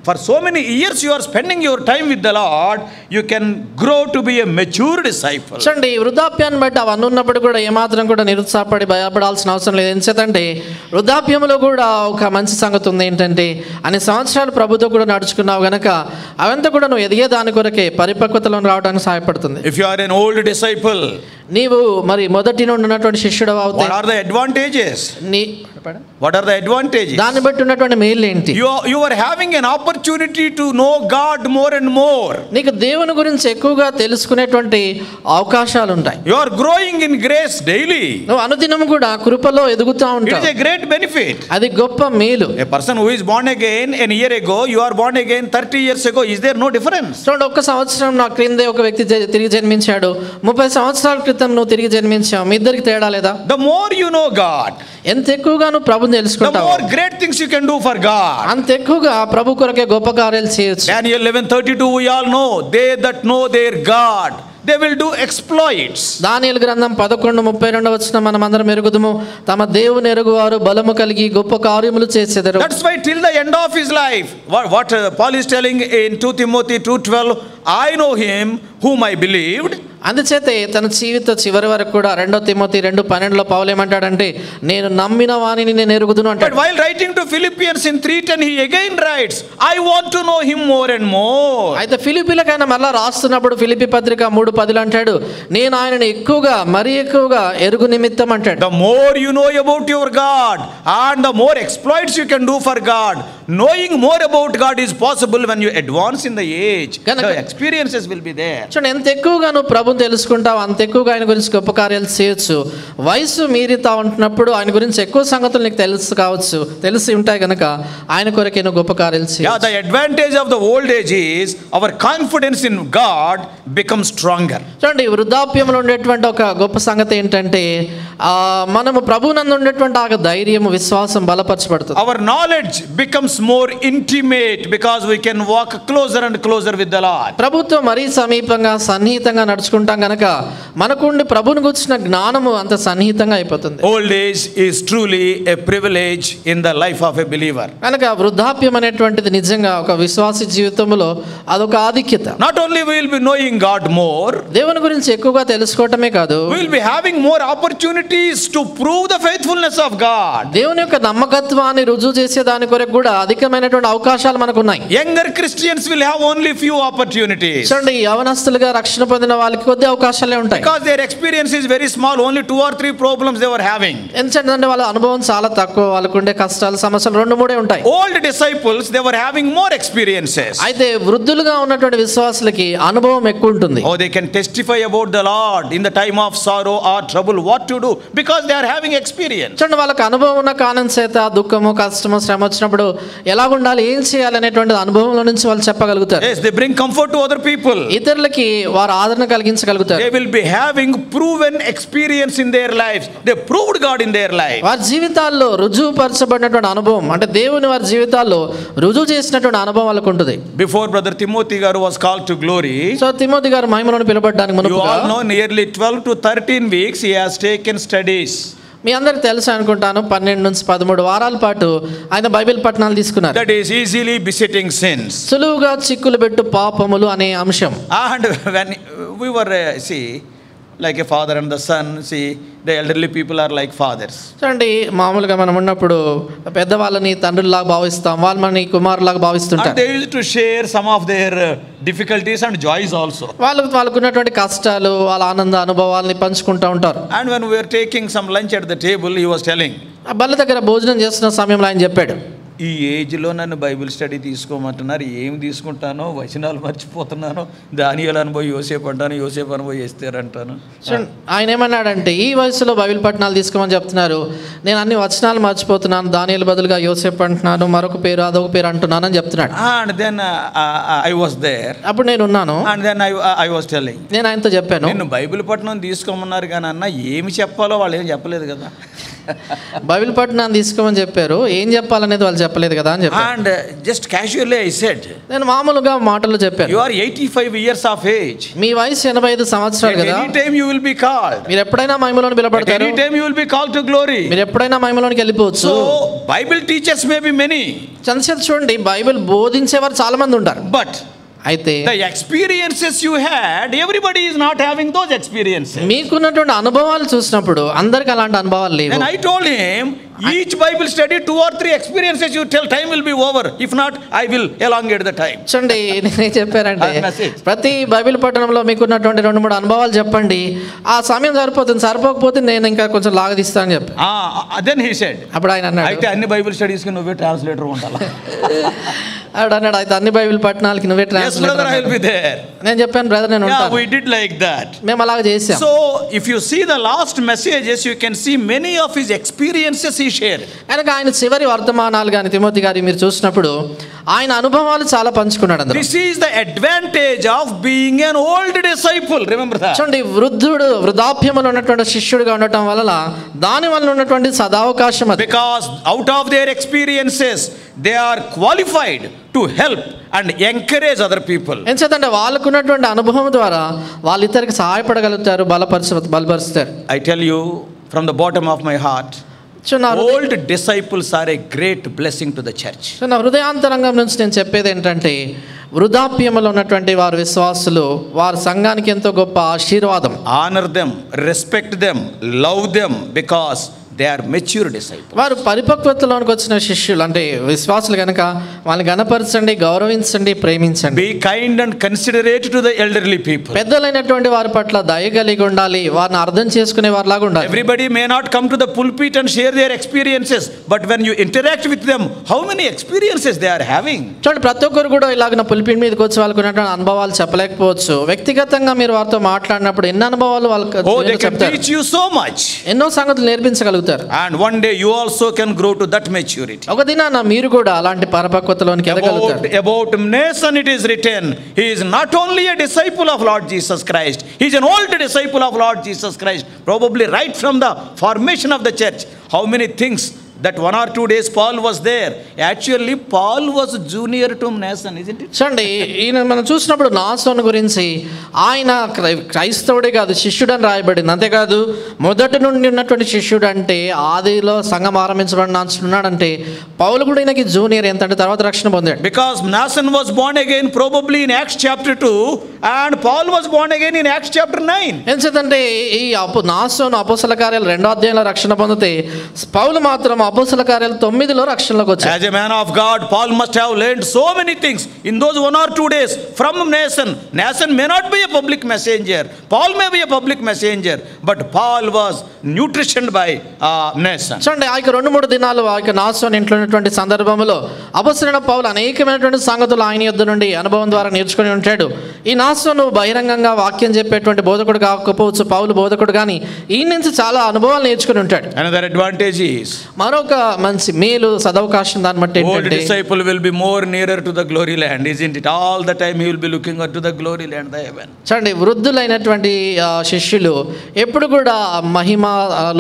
for so many years you are spending your time with the Lord, you can grow to be a mature disciple. చూడండి, వృద్ధాప్యాన్ని బట్టి అవన్నీ ఉన్నప్పుడు కూడా ఏమాత్రం కూడా నిరుత్సాహపడి భయపడాల్సిన అవసరం లేదు. ఎందుకంటే వృద్ధాప్యంలో కూడా ఒక మంచి సంగతి ఉంది. ఏంటంటే అన్ని సంవత్సరాలు ప్రభుతో కూడా నడుచుకున్నావు గనక అవంతా కూడా నువ్వు ఎదిగే దాని కొరకే పరిపక్వతలో రావడానికి సహాయపడుతుంది. If you are an old disciple, నీవు మరి మొదటి నుండి ఉన్నటువంటి శిష్యుడు అవుతే what are the advantages? What are the advantages? దాన్ని బట్టి ఉన్నటువంటి మేలు ఏంటి? You are having an opportunity to know God more and more. నీకు దేవుని గురించి ఎక్కువగా తెలుసుకునేటువంటి అవకాశాలు ఉంటాయి. You are growing in grace daily. నువ్వు అనుదినం కూడా కృపలో ఎదుగుతూ It ఉంటావు. is a great benefit. అది గొప్ప మేలు. A person who is born again a year ago, you are born again 30 years ago, is there no difference? చూడండి, ఒక్క సంవత్సరం నా క్రిందే ఒక వ్యక్తి తిరిగి జన్మించాడు, 30 సంవత్సరాల క్రితం నువ్వు తిరిగి జన్మించావు, మీ ఇద్దరికి తేడా లేదా? The more you know God, ఎంత ఎక్కువగా నువ్వు ప్రభుని the తెలుసుకుంటావు more great things you can do for God. అంత ఎక్కువగా ప్రభు కొరకే గొప్ప కార్యాలు చేయొచ్చు. Daniel 11:32 we all know, they that know their God, they will do exploits. దానియేలు గ్రంథం 11:32 మనం అందరం ఎరుగుదుము, తమ దేవుని ఎరుగువారు బలము కలిగి గొప్ప కార్యములు చేసేదరు. That's why till the end of his life, what Paul is telling in 2 Timothy 2:12, I know him whom I believed. అందుచేతే తన జీవిత చివరి వరకు కూడా 2 తిమోతి 2:12 పౌలు ఏమంటాడంటే నేను నమ్మిన వానిని నేను ఎరుగుదును అంటాడు. But while writing to Philippians in 3:10 he again writes, I want to know him more and more. అయితే ఫిలిప్పీలకైనా మళ్ళా రాస్తున్నప్పుడు ఫిలిప్పీ పత్రిక 3:10 అంటాడు నేను ఆయనని ఎక్కువగా మరి ఎక్కువగా ఎరుగు నిమిత్తం అంటాడు. The more you know about your God and the more exploits you can do for God, knowing more about God is possible when you advance in the age. The experiences will be there. చూడండి, ఎంత ఎక్కువగా నువ్వు ప్రభుని తెలుసుకుంటావు అంత ఎక్కువగా ఆయన గురించి గొప్ప కార్యాలు చేయొచ్చు. వయసు మీరితా ఉంటున్నప్పుడు ఆయన గురించి ఎక్కువ సంగతులు నీకు తెలిసి ఉంటాయి కనుక ఆయన కొరకే నువ్వు గొప్ప కార్యాలు చేయొచ్చు. Yeah, the advantage of the old age is our confidence in God becomes stronger. చూడండి, వృద్ధాప్యంలో ఉండేటువంటి ఒక గొప్ప సంగతి ఏంటంటే మనము ప్రభువునందు ఉండేటువంటి ఆ ధైర్యం విశ్వాసం బలపరచబడుతుంది. Our knowledge becomes more intimate because we can walk closer and closer with the Lord. ప్రభుత్వం మరీ సమీపంగా సన్నిహితంగా నడుచుకుంటాం గనక మనకుండి ప్రభుని గురించిన జ్ఞానము అంత సన్నిహితంగా అయిపోతుంది. Old age is truly a privilege in the life of a believer. కనుక వృద్ధాప్యం అనేటువంటిది నిజంగా ఒక విశ్వాసి జీవితంలో అదొక ఆధిక్యత. Not only we will be knowing God more, దేవుని గురించి ఎక్కువగా తెలుసుకోవటమే కాదు, we will be having more opportunities to prove the faithfulness of God. దేవుని యొక్క నమ్మకత్వాన్ని రుజువు చేసే దాని కొరకు కూడా అధికమైనటువంటి అవకాశాలు మనకు ఉన్నాయి. Younger Christians will have only few opportunities. చూడండి, యవనస్తులుగా రక్షణ పొందిన వాళ్ళకి కొద్ది అవకాశాలే ఉంటాయి. Because their experience is very small, only 2 or 3 problems they were having. ఎందుకంటే వాళ్ళ అనుభవం చాలా తక్కువ, వాళ్ళకు ఉండే కష్టాలు సమస్యలు 2-3 ఉంటాయి. Old disciples, they were having more experiences. అయితే వృద్ధులుగా ఉన్నటువంటి విశ్వాసులకి అనుభవం ఎక్కువ ఉంటుంది. Oh, they can testify about the Lord in the time of sorrow or trouble, what to do, because they are having experience. చూడండి, వాళ్ళకి అనుభవం ఉన్న కారణం చేత దుఃఖము, కష్టము, శ్రమ వచ్చినప్పుడు ఎలా ఉండాలి, ఏం చేయాలి అనేటువంటి అనుభవంలో నుంచి వాళ్ళు చెప్పగలుగుతారు. Yes, they bring comfort to other people. ఇతరులకి వారు ఆదరణ కలిగించగలుగుతారు. They will be having proven experience in their lives. They proved God in their life. వారి జీవితాల్లో రుజువుపరచబడినటువంటి అనుభవం, అంటే దేవుని వారి జీవితాల్లో రుజువు చేసినటువంటి అనుభవం వాళ్ళకు ఉంటుంది. Before Brother Timothy garu was called to glory, so Timothy గారు మహిమలోకి పిలువబడడానికి you మునుపుగా all know nearly 12 to 13 weeks he has taken studies. మీ అందరికి తెలుసు అనుకుంటాను, 12 నుంచి 13 వారాల పాటు ఆయన బైబిల్ పఠనాలు తీసుకున్నారు. That is easily besetting sins. సులువుగా చిక్కులు పెట్టు పాపములు అనే అంశం. And when we were like a father and the son, see, the elderly people are like fathers. చూడండి, మామూలుగా మనం ఉన్నప్పుడు పెద్దవాళ్ళని తండ్రుల్లాగా భావిస్తాం, వాళ్ళు మనని కుమారులాగా And భావిస్తుంటారు. they used to share some of their difficulties and joys also. వాళ్ళకు ఉన్నటువంటి కష్టాలు, వాళ్ళ ఆనంద అనుభవాల్ని పంచుకుంటూ ఉంటారు. And when we were taking some lunch at the table, he was telling, ఆ బల్ల దగ్గర భోజనం చేస్తున్న సమయంలో ఆయన చెప్పాడు, ఈ ఏజ్లో నన్ను బైబిల్ స్టడీ తీసుకోమంటున్నారు, ఏం తీసుకుంటానో వచనాలు మర్చిపోతున్నాను, దానియేలు అనుభవం యోసేపు అంటాను, యోసేపు అనుభవం ఎస్తేర్ అంటాను. ఆయన ఏమన్నాడంటే, ఈ వయసులో బైబిల్ పఠనాలు తీసుకోమని చెప్తున్నారు, నేను అన్ని వచనాలు మర్చిపోతున్నాను, దానియేలు బదులుగా యోసేపు అంటున్నాను, మరొక పేరు అదొక పేరు అంటున్నాను అని చెప్తున్నాడు. And then I was there. అప్పుడు నేను ఉన్నాను. And then I was telling, నేను ఆయనతో చెప్పాను, నేను బైబిల్ పఠనం తీసుకోమన్నారు కానీ అన్న ఏమి చెప్పాలో వాళ్ళు ఏం చెప్పలేదు కదా. బైబిల్ పఠనాన్ని తీసుకోమని చెప్పారు, ఏం చెప్పాలనేది వాళ్ళు చెప్పలేదు కదా అని చెప్పాను. And just casually I said, నేను మామూలుగా మాటలు చెప్పాను, you are 85 years of age. మీ వయసు 85 సంవత్సరాలు కదా, Anytime you will be called. మీరు ఎప్పుడైనా మహిమలోకి పిలబడతారు, Anytime you will be called to glory. మీరు ఎప్పుడైనా మహిమలోకి వెళ్ళిపోవచ్చు. So Bible teachers may be many. Chandrasekhar చూడండి, బైబిల్ బోధించేవారు చాలా మంది ఉంటారు. But అయితే the experiences you had, everybody is not having those experiences. మీకున్నటువంటి అనుభవాలు చూసినప్పుడు అందరికి అలాంటి అనుభవాలు లేవు. And I told him, each Bible study 2 or 3 experiences you tell, time will be over. If not, I will elongate the time. చూడండి, నేనేం చెప్పానంటే, Message. ప్రతి బైబిల్ పఠనంలో మీకున్నటువంటి 2-3 అనుభవాలు చెప్పండి, ఆ సమయం సరిపోతుంది, సరిపోకపోతే నేను ఇంకా కొంచెం లాగదీస్తాను చెప్పి. Then he said, అప్పుడు ఆయన అన్నాడు, అయితే అన్ని బైబిల్ స్టడీస్కి నువ్వే ట్రాన్స్లేటర్ ఉండాలి. ఆవిడ అన్నాడు, అయితే అన్ని బైబిల్ పట్టణాలకి నువ్వే Yes, brother, I will be there. నేను చెప్పాను, బ్రదర్ నేను Yeah, ఉంటాను. we did like that. మేము అలాగ చేసాం. So, if you see the last messages, you can see many of his experiences he shared. కనుక ఆయన చివరి వర్తమానాలు కానీ తిమోతి గారి మీరు చూసినప్పుడు ఆయన అనుభవాలు చాలా పంచుకున్నాడు అందులో. This is the advantage of being an old disciple. Remember that. చూడండి, వృద్ధాప్యములో ఉన్నటువంటి శిష్యుడిగా ఉండటం వల్ల దాని వల్ల ఉన్నటువంటి సదావకాశం అది. Because out of their experiences, they are qualified to help and encourage other people. ఎందుకంటే వాళ్ళకు ఉన్నటువంటి అనుభవం ద్వారా వాళ్ళు ఇతరులకు సహాయపడగలుగుతారు, బలపరుస్తారు. I tell you from the bottom of my heart, old disciples are a great blessing to the church. నా హృదయాంతరంగం నుంచి నేను చెప్పేది ఏంటంటే, వృద్ధాప్యంలో ఉన్నటువంటి వారు విశ్వాసులు వారి సంఘానికి ఎంతో గొప్ప ఆశీర్వాదం. Honor them, respect them, love them, because they are mature disciples. వారు పరిపక్వతలోనికి వచ్చిన శిష్యులు, అంటే విశ్వాసులు కనుక వాళ్ళని గణపరచండి, గౌరవించండి, ప్రేమించండి. Be kind and considerate to the elderly people. పెద్దలైనటువంటి వారి పట్ల దయ కలిగి ఉండాలి, వారిని అర్థం చేసుకునే వారిలాగా ఉండాలి. Everybody may not come to the pulpit and share their experiences, but when you interact with them, how many experiences they are having? చూడండి, ప్రతి ఒక్కరు కూడా ఇలాగ పులిపిన్ మీదకి వచ్చి వాళ్ళకు ఉన్నటువంటి అనుభవాలు చెప్పలేకపోవచ్చు. వ్యక్తిగతంగా మీరు వారితో మాట్లాడినప్పుడు ఎన్ని అనుభవాలు వాళ్ళకి They can teach you so much. ఎన్నో సంగతులు నేర్పించగలుగుతారు. And one day you also can grow to that maturity. ఒక దినాన మీరు కూడా అలాంటి పరిపక్వతలోనికి ఎదగలుగుతారు. About Nathan it is written, he is not only a disciple of Lord Jesus Christ, he is an old disciple of Lord Jesus Christ, probably right from the formation of the church. How many things that 1 or 2 days Paul was there. Actually, Paul was junior to Nason, isn't it? చూడండి, ఈయన మనం చూసినప్పుడు నాసోను గురించి ఆయన క్రైస్తవుడే కాదు, శిష్యుడు అని రాయబడింది. అంతేకాదు మొదటి నుండి ఉన్నటువంటి శిష్యుడు అంటే ఆదిలో సంఘం ఆరంభించబడిన ఉన్నాడంటే పౌలు కూడా ఈయనకి జూనియర్. ఎంతంటే తర్వాత రక్షణ పొందాడు. Because Nason was born again probably in Acts chapter 2 and Paul was born again in Acts chapter 9. ఎందుకంటే ఈ నాసోను అపోస్తల కార్యాలు 2వ అధ్యాయంలో రక్షణ పొందితే పౌలు మాత్రం అపోస్తల కార్యాలు 9లో రక్షణలోకి వచ్చాడు. As a man of God, Paul must have learned so many things in those 1 or 2 days from Nason. Nason may not be a public messenger. Paul may be a public messenger, but Paul was nutritioned by Nason. చూడండి, ఆ 2-3 దినాలు ఆ నాసోను ఇంట్లో ఉన్నటువంటి సందర్భంలో అపోస్తలుడైన పౌలు అనేకమైనటువంటి సంగతులు ఆయన యొద్ద నుండి అనుభవం ద్వారా నేర్చుకుని ఉంటాడు. ఈ నాసోను బహిరంగంగా వాక్యం చెప్పేటువంటి బోధకుడు కాకపోవచ్చు, పౌలు బోధకుడు కానీ ఈయన నుంచి చాలా అనుభవాలు నేర్చుకుని ఉంటాడు. Another advantage is మరొక మంచి మేలు సదవకాశం దాన్ని బట్టి old disciple will be more nearer to the glory land, isn't it? All the time he will be looking up to the glory land, the heaven. చూడండి, వృద్ధులైనటువంటి శిష్యులు ఎప్పుడు కూడా మహిమ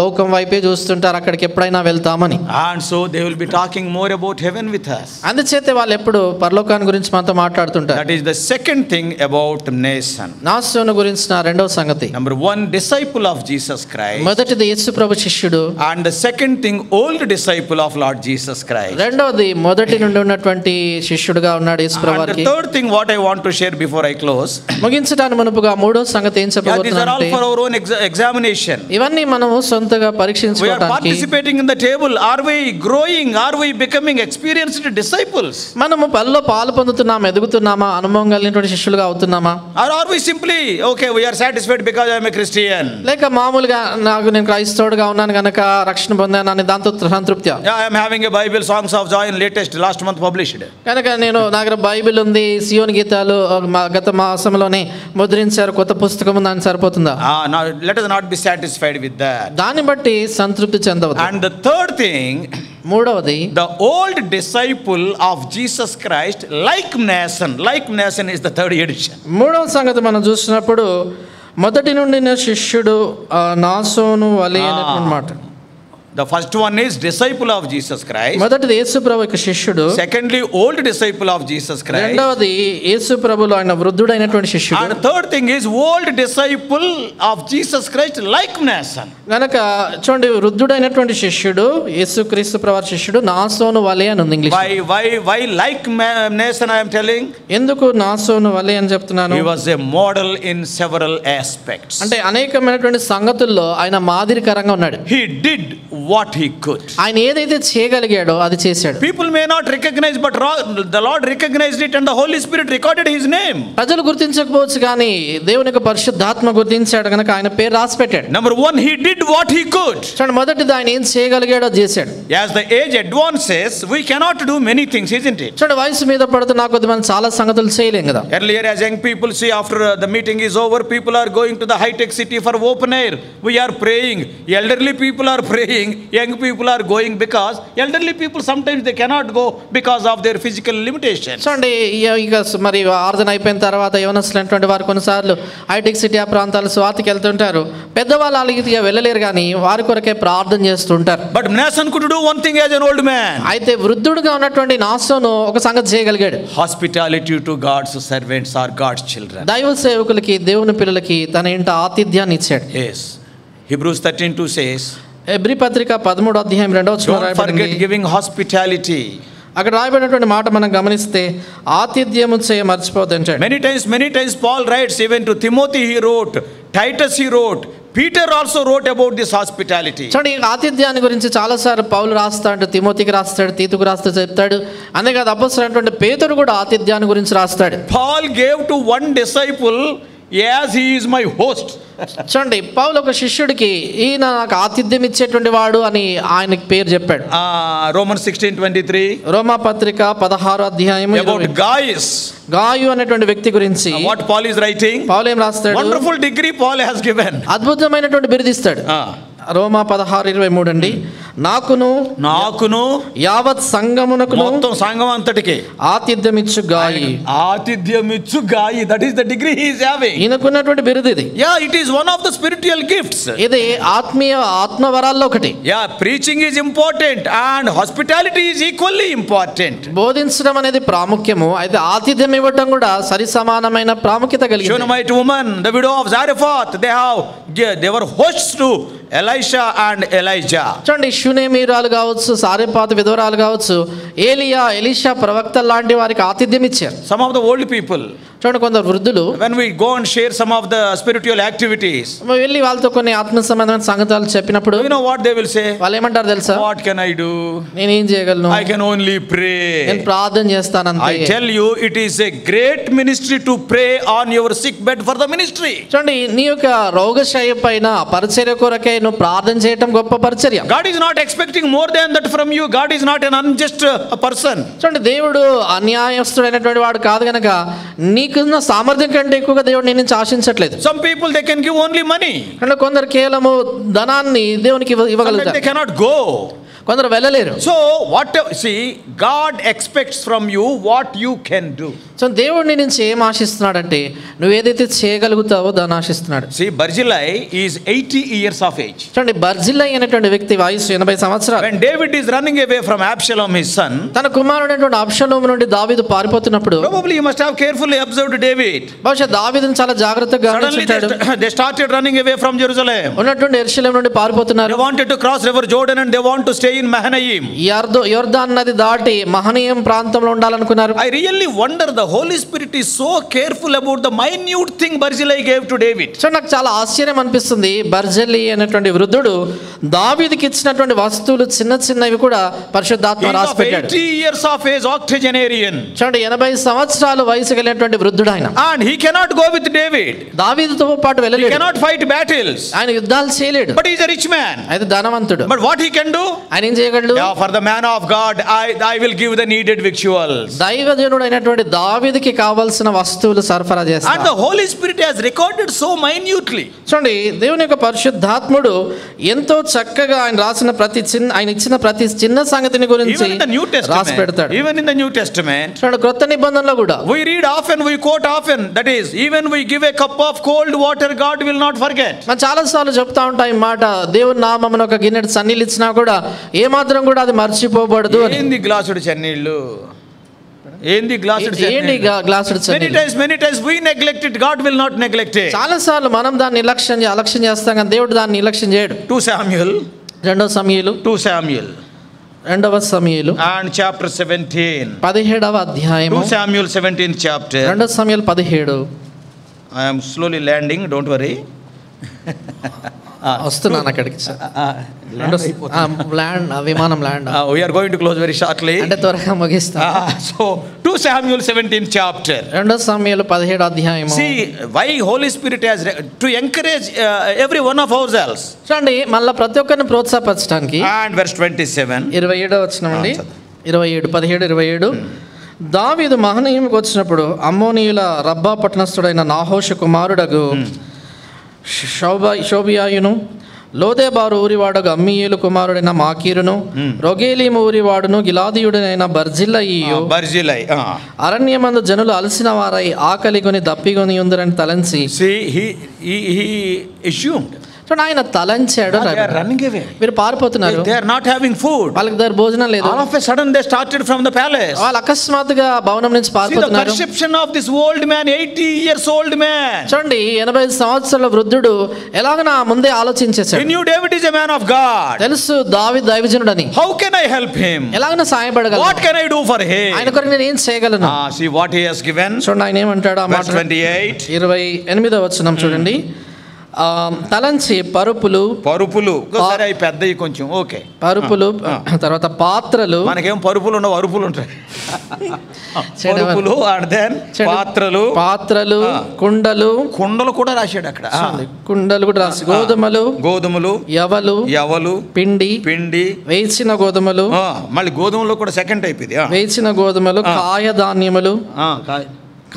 లోకం వైపే చూస్తుంటారు, అక్కడికి ఎప్పుడైనా వెళ్తామని. And so they will be talking more about heaven with us. అందుచేత వాళ్ళు ఎప్పుడు పరలోకాన్ని గురించి మనతో మాట్లాడుతుంటారు. That is the second thing about Nason. నాసోను గురించిన రెండవ సంగతి, Number 1, disciple of Jesus Christ. మొదటిది యేసు ప్రభు శిష్యుడు. And the second thing, old disciple of Lord Jesus Christ. రెండవది మొదటి నుండి ఉన్నటువంటి శిష్యుడుగా ఉన్నాడు యేసు ప్రభు And వారికి. the third thing what I want to share before I close. ముగించడానికి మునుపుగా మూడో సంగతి ఏం These are all చెప్పబోతున్నానంటే, for our own examination. ఇవన్నీ మనము సొంతగా We are పరీక్షించుకోవడానికి. participating in the table. Are we growing? Are we becoming experienced disciples? మనము పనిలో పాలు పొందుతున్నామా, ఎదుగుతున్నామా, అనుభవం కలిగినటువంటి శిష్యులుగా అవుతున్నామా, Or are we simply, okay, we are satisfied because I am a Christian? లేక మామూలుగా నేను క్రైస్తవుడుగా ఉన్నాను గనక రక్షణ పొందాను అని దాంతో సంతృప్తి. Yeah, I am having a Bible, Songs of Joy, in latest last month published. కనుక నా దగ్గర బైబిల్ ఉంది, సియోన్ గీతాలు గత మాసంలోనే ముద్రించారు, కొత్త పుస్తకం ఉంది అని సరిపోతుందా? Now let us not be satisfied with that. దాన్ని బట్టి సంతృప్తి చెందవద్దు. And the third thing, మూడవది, the old disciple of Jesus Christ, like Nason is the third edition. మూడవ సంగతి మనం చూసినప్పుడు మొదటి నుండి శిష్యుడు నాసోను వలె అనేటువంటి మాట. The first one is disciple of Jesus Christ. మొదటిది యేసు ప్రభు యొక్క శిష్యుడు. Secondly, old disciple of Jesus Christ. రెండవది యేసు ప్రభులో ఆయన వృద్ధుడైనటువంటి శిష్యుడు. And third thing is old disciple of Jesus Christ like Nason. గనక చూడండి, వృద్ధుడైనటువంటి శిష్యుడు యేసుక్రీస్తు ప్రభువారి శిష్యుడు నాసోను వలె అని ఉంది English. Why like Nason I am telling? ఎందుకు నాసోను వలె అని చెప్తున్నాను? He was a model in several aspects. అంటే అనేకమైనటువంటి సంగతుల్లో ఆయన మాదిరికరంగా ఉన్నాడు. He did what he could. ఆయన ఏదైతే చేయగలిగాడో అది చేశాడు. People may not recognize, but the Lord recognized it and the Holy Spirit recorded his name. ప్రజలు గుర్తించకపోవచ్చు కానీ దేవుని యొక్క పరిశుద్ధాత్మ గుర్తించాడు కనుక ఆయన పేరు రాసి పెట్టాడు. Number 1, he did what he could. చూడండి, మొదటిది ఆయన ఏం చేయగలిగాడో చేశాడు. As the age advances, we cannot do many things, isn't it? చూడండి, వయసు మీద పడుతున్న కొద్ది మంది చాలా సంగతులు చేయలేం కదా. Earlier, as young people see, after the meeting is over, people are going to the high-tech city for open air. We are praying. Elderly people are praying. Young people are going because elderly people sometimes they cannot go because of their physical limitations. చూడండి, ఇక మరి ఆరాధన అయిపోయిన తర్వాత యవనస్తులైనటువంటి వారు కొన్నిసార్లు hitech city ఆ ప్రాంతాలు స్వాతికి వెళ్తుంటారు. పెద్దవాళ్ళు అలాగే వెళ్ళలేరు కానీ వారి కొరకే ప్రార్థన చేస్తుంటారు. But Nason could do one thing as an old man. అయితే వృద్ధుడుగా ఉన్నటువంటి నాసోను ఒక సంగతి చేయగలిగాడు. Hospitality to God's servants or God's children. దైవ సేవకులకి, దేవుని పిల్లలకి తన ఇంట ఆతిథ్యాన్ని ఇచ్చాడు. Yes. Hebrews 13:2 says, హెబ్రీ పత్రిక 13వ అధ్యాయం 2వ వచనం don't forget రాయబడింది. giving hospitality. అక్కడ రాయబడినటువంటి మాట మనం గమనిస్తే ఆతిథ్యము చేయ మర్చిపోతుంటాడు. Many times Paul writes, even to Timothy he wrote, Titus he wrote, Peter also wrote about this hospitality. చూడండి, ఆతిథ్యాన్ని గురించి చాలాసార్లు పౌలు రాస్తాడు, తిమోతికి రాస్తాడు, తీతుకు రాస్తూ చెప్తాడు. అంతేకాదు అపోస్తలుడైనటువంటి పేతురు కూడా ఆతిథ్యాన్ని గురించి రాస్తాడు. Paul gave to one disciple as he is my host. చూడండి, పౌలు ఒక శిష్యుడికి ఈయన నాకు ఆతిథ్యం ఇచ్చేటువంటి వాడు అని ఆయనకి పేరు చెప్పాడు. Romans 16:23 రోమా పత్రిక 16వ అధ్యాయం about Gaius. గాయు అనేటువంటి వ్యక్తి గురించి What Paul is writing? పౌలు ఏం రాస్తాడు? Wonderful degree Paul has given. అద్భుతమైనటువంటి బిరుదిస్తాడు. రోమా 16:23 అండి. నాకును యావత్ సంఘమునకు మొత్తం సంఘం అంతటికి ఆతిథ్యమిచ్చు గాయి, that is the degree he is having. ఈయనకున్నటువంటి బిరుదు ఇది. It is one of the spiritual gifts. ఇది ఆత్మవరాల్లో ఒకటి. Preaching is important and hospitality is equally important. బోధించడం అనేది ప్రాముఖ్యము, అయితే ఆతిథ్యం ఇవ్వటం కూడా సరి సమానమైన ప్రాముఖ్యత కలిగింది. Shunammite woman, the widow of Zarephath, they were hosts to Elisha and Elijah. చూడండి, షూనేమీరాలు కావచ్చు, సారెపాతు విధవరాలు కావచ్చు, ఎలీషా ప్రవక్త లాంటి వారికి ఆతిథ్యం ఇచ్చారు. Some of the old people, చూడండి, కొందరు వృద్ధులు, when we go and share some of the spiritual activities, వెళ్ళి వాళ్ళతో కొన్ని ఆత్మ సంబంధమైన సంగతులు చెప్పినప్పుడు you know what they will say? వాళ్ళు ఏమంటారు తెలుసా? What can I do? నేనేం చేయగలను? I can only pray. నేను ప్రార్థన చేస్తానంతే. I tell you, it is a great ministry to pray on your sick bed for the ministry. చూడండి, నీ యొక్క రోగశయ్య పైన పరిచర్య కొరకే నువ్వు ప్రార్థన చేయటం గొప్ప పరిచర్య. God is not expecting more than that from you. God is not an unjust person. చూడండి, దేవుడు అన్యాయస్తుడైనటువంటి వాడు కాదు గనక నీకున్న సామర్థ్యం కంటే ఎక్కువగా దేవుడు నీ నుంచి ఆశించట్లేదు. Some people, they can give only money. అంటే కొందరు కేవలము ధనాన్ని దేవునికి ఇవ్వగలుగుతారు. They cannot go. కొందరు వెళ్ళలేరు. So God expects from you what you can do. So దేవుడు నీ నుంచి ఏం ఆశిస్తున్నాడంటే నువ్వు ఏదైతే చేయగలుగుతావో దాన్ని ఆశిస్తున్నాడు. Barzillai is 80 years of age. చూడండి, బర్జిల్లై అనేటువంటి వ్యక్తి వయసు 80 సంవత్సరాలు. When David is running away from Absalom, his son, తన కుమారుడైనటువంటి అబ్షలోము నుండి దావీదు పారిపోతున్నప్పుడు, probably you must have carefully observed David. బహుశా దావీదును చాలా జాగ్రత్తగా గమనించాడు. They started running away from Jerusalem. ఉన్నటువంటి యెరూషలేము నుండి పారిపోతున్నారు. They wanted to cross river Jordan and they want to stay in Mahanaim. యోర్దాను నది దాటి మహనీయం ప్రాంతంలో ఉండాలనుకున్నారు. I really wonder, the Holy Spirit is so careful about the minute thing Barzillai gave to David. So నాకు చాలా ఆశ్చర్యం అనిపిస్తుంది, బర్జిల్లై అనేటువంటి వృద్ధుడు దావీదుకి ఇచ్చినటువంటి వస్తువులు చిన్న చిన్నవి కూడా పరిశుద్ధాత్మ రాసి పెట్టాడు. 80 years of age, octogenarian. చూడండి, 80 సంవత్సరాలు వయసు కలిగినటువంటి వృద్ధుడు ఆయన. And he cannot go with David. దావీదుతో పాటు He వెళ్ళలేడు. cannot fight battles. ఆయన యుద్ధాలు చేయలేడు. But he is a rich man. అయితే ధనవంతుడు. But what he can do? ఆయన ఏం చేయగలడు? For the man of God, I will give the needed victuals. దైవజనుడు అయినటువంటి దావీదుకి కావాల్సిన వస్తువులు సరఫరా చేస్తాడు. And the Holy Spirit has recorded so minutely. చూడండి, దేవుని యొక్క పరిశుద్ధాత్ముడు ఎంతో చక్కగా ఆయన రాసిన ఆయన ఇచ్చిన ప్రతి చిన్న సంగతిని గురించి రాసి పెడతాడు. Even in the New Testament, చూడండి, క్రొత్త నిబంధనలో కూడా we read often, we quote often, that is, even we give a cup of cold water, God will not forget. మనం చాలా సార్లు చెప్తా ఉంటాం ఈ మాట, దేవుని నామమున ఒక గిన్నెడు చన్నీళ్ళు ఇచ్చినా కూడా ఏ మాత్రం కూడా అది మర్చిపోబడదు అని. ఏంది గ్లాసుడు చన్నీళ్ళు? ఏంది గ్లాసుడు చన్నీళ్ళు? Many times we neglect it, God will not neglect it. చాలా సార్లు మనం దాన్ని అలక్ష్యం చేస్తాం కానీ దేవుడు దాన్ని నిర్లక్ష్యం చేయడు. 2 Samuel and chapter 17. 17వ అధ్యాయము. 2 Samuel 17th chapter. 2 Samuel 17. I am slowly landing, don't worry. వస్తున్నాను అక్కడికి. విమానం land. We are going to close very shortly. అంటే త్వరగా ముగిస్తా. So 2 Samuel 17th chapter. 2 సమూయేలు 17వ అధ్యాయము. See why Holy Spirit has to encourage every one of ourselves. చూడండి, మళ్ళీ ప్రతి ఒక్కరిని ప్రోత్సాహపరచడానికి. And verse 27. 27వ వచనం అండి. 17 దావీదు మహనయీముకు వచ్చినప్పుడు అమ్మోనీయుల రబ్బా పట్టణస్థుడైన నాహోషు కుమారుడగు షోబియాయును, లోదేబారు ఊరివాడగు అమ్మీయేలు కుమారుడైన మాకీరును, రొగేలీము ఊరివాడును, గిలాదీయుడైన బర్జిల్లయియు అరణ్యమందు జనులు అలసిన వారై ఆకలిగొని దప్పిగొని ఉందరని తలంచి. ఆయన తలంచాడు, మీరు పారిపోతున్నారు, వాళ్ళకి దగ్గర భోజనం లేదు. వాళ్ళు అకస్మాత్తుగా భవనం నుంచి పారిపోతున్నారు. చూడండి, 80 సంవత్సరాల వృద్ధుడు ఎలాగ ముందే ఆలోచించేశాడు. తెలుసు దావీదు దైవజనుడని. ఎలాగైనా సాయపడగలను, ఆయన కొరకు నేను ఏం చేయగలను. చూడండి, ఆయన ఏమంటాడు ఆ మాట. 28వ వచనం చూడండి. తలంచి పరుపులు పెద్దవి కొంచెం ఓకే, పరుపులు, తర్వాత పాత్రలు, మనకేం పరుపులు ఉండవు, అరుపులు ఉంటాయి. పాత్రలు, కుండలు కూడా రాశాడు అక్కడ. కుండలు కూడా రాసి, గోధుమలు, యవలు, పిండి, వేయించిన గోధుమలు, మళ్ళీ గోధుమలో కూడా సెకండ్ టైప్ ఇది, వేయించిన గోధుమలు, కాయ ధాన్యములు,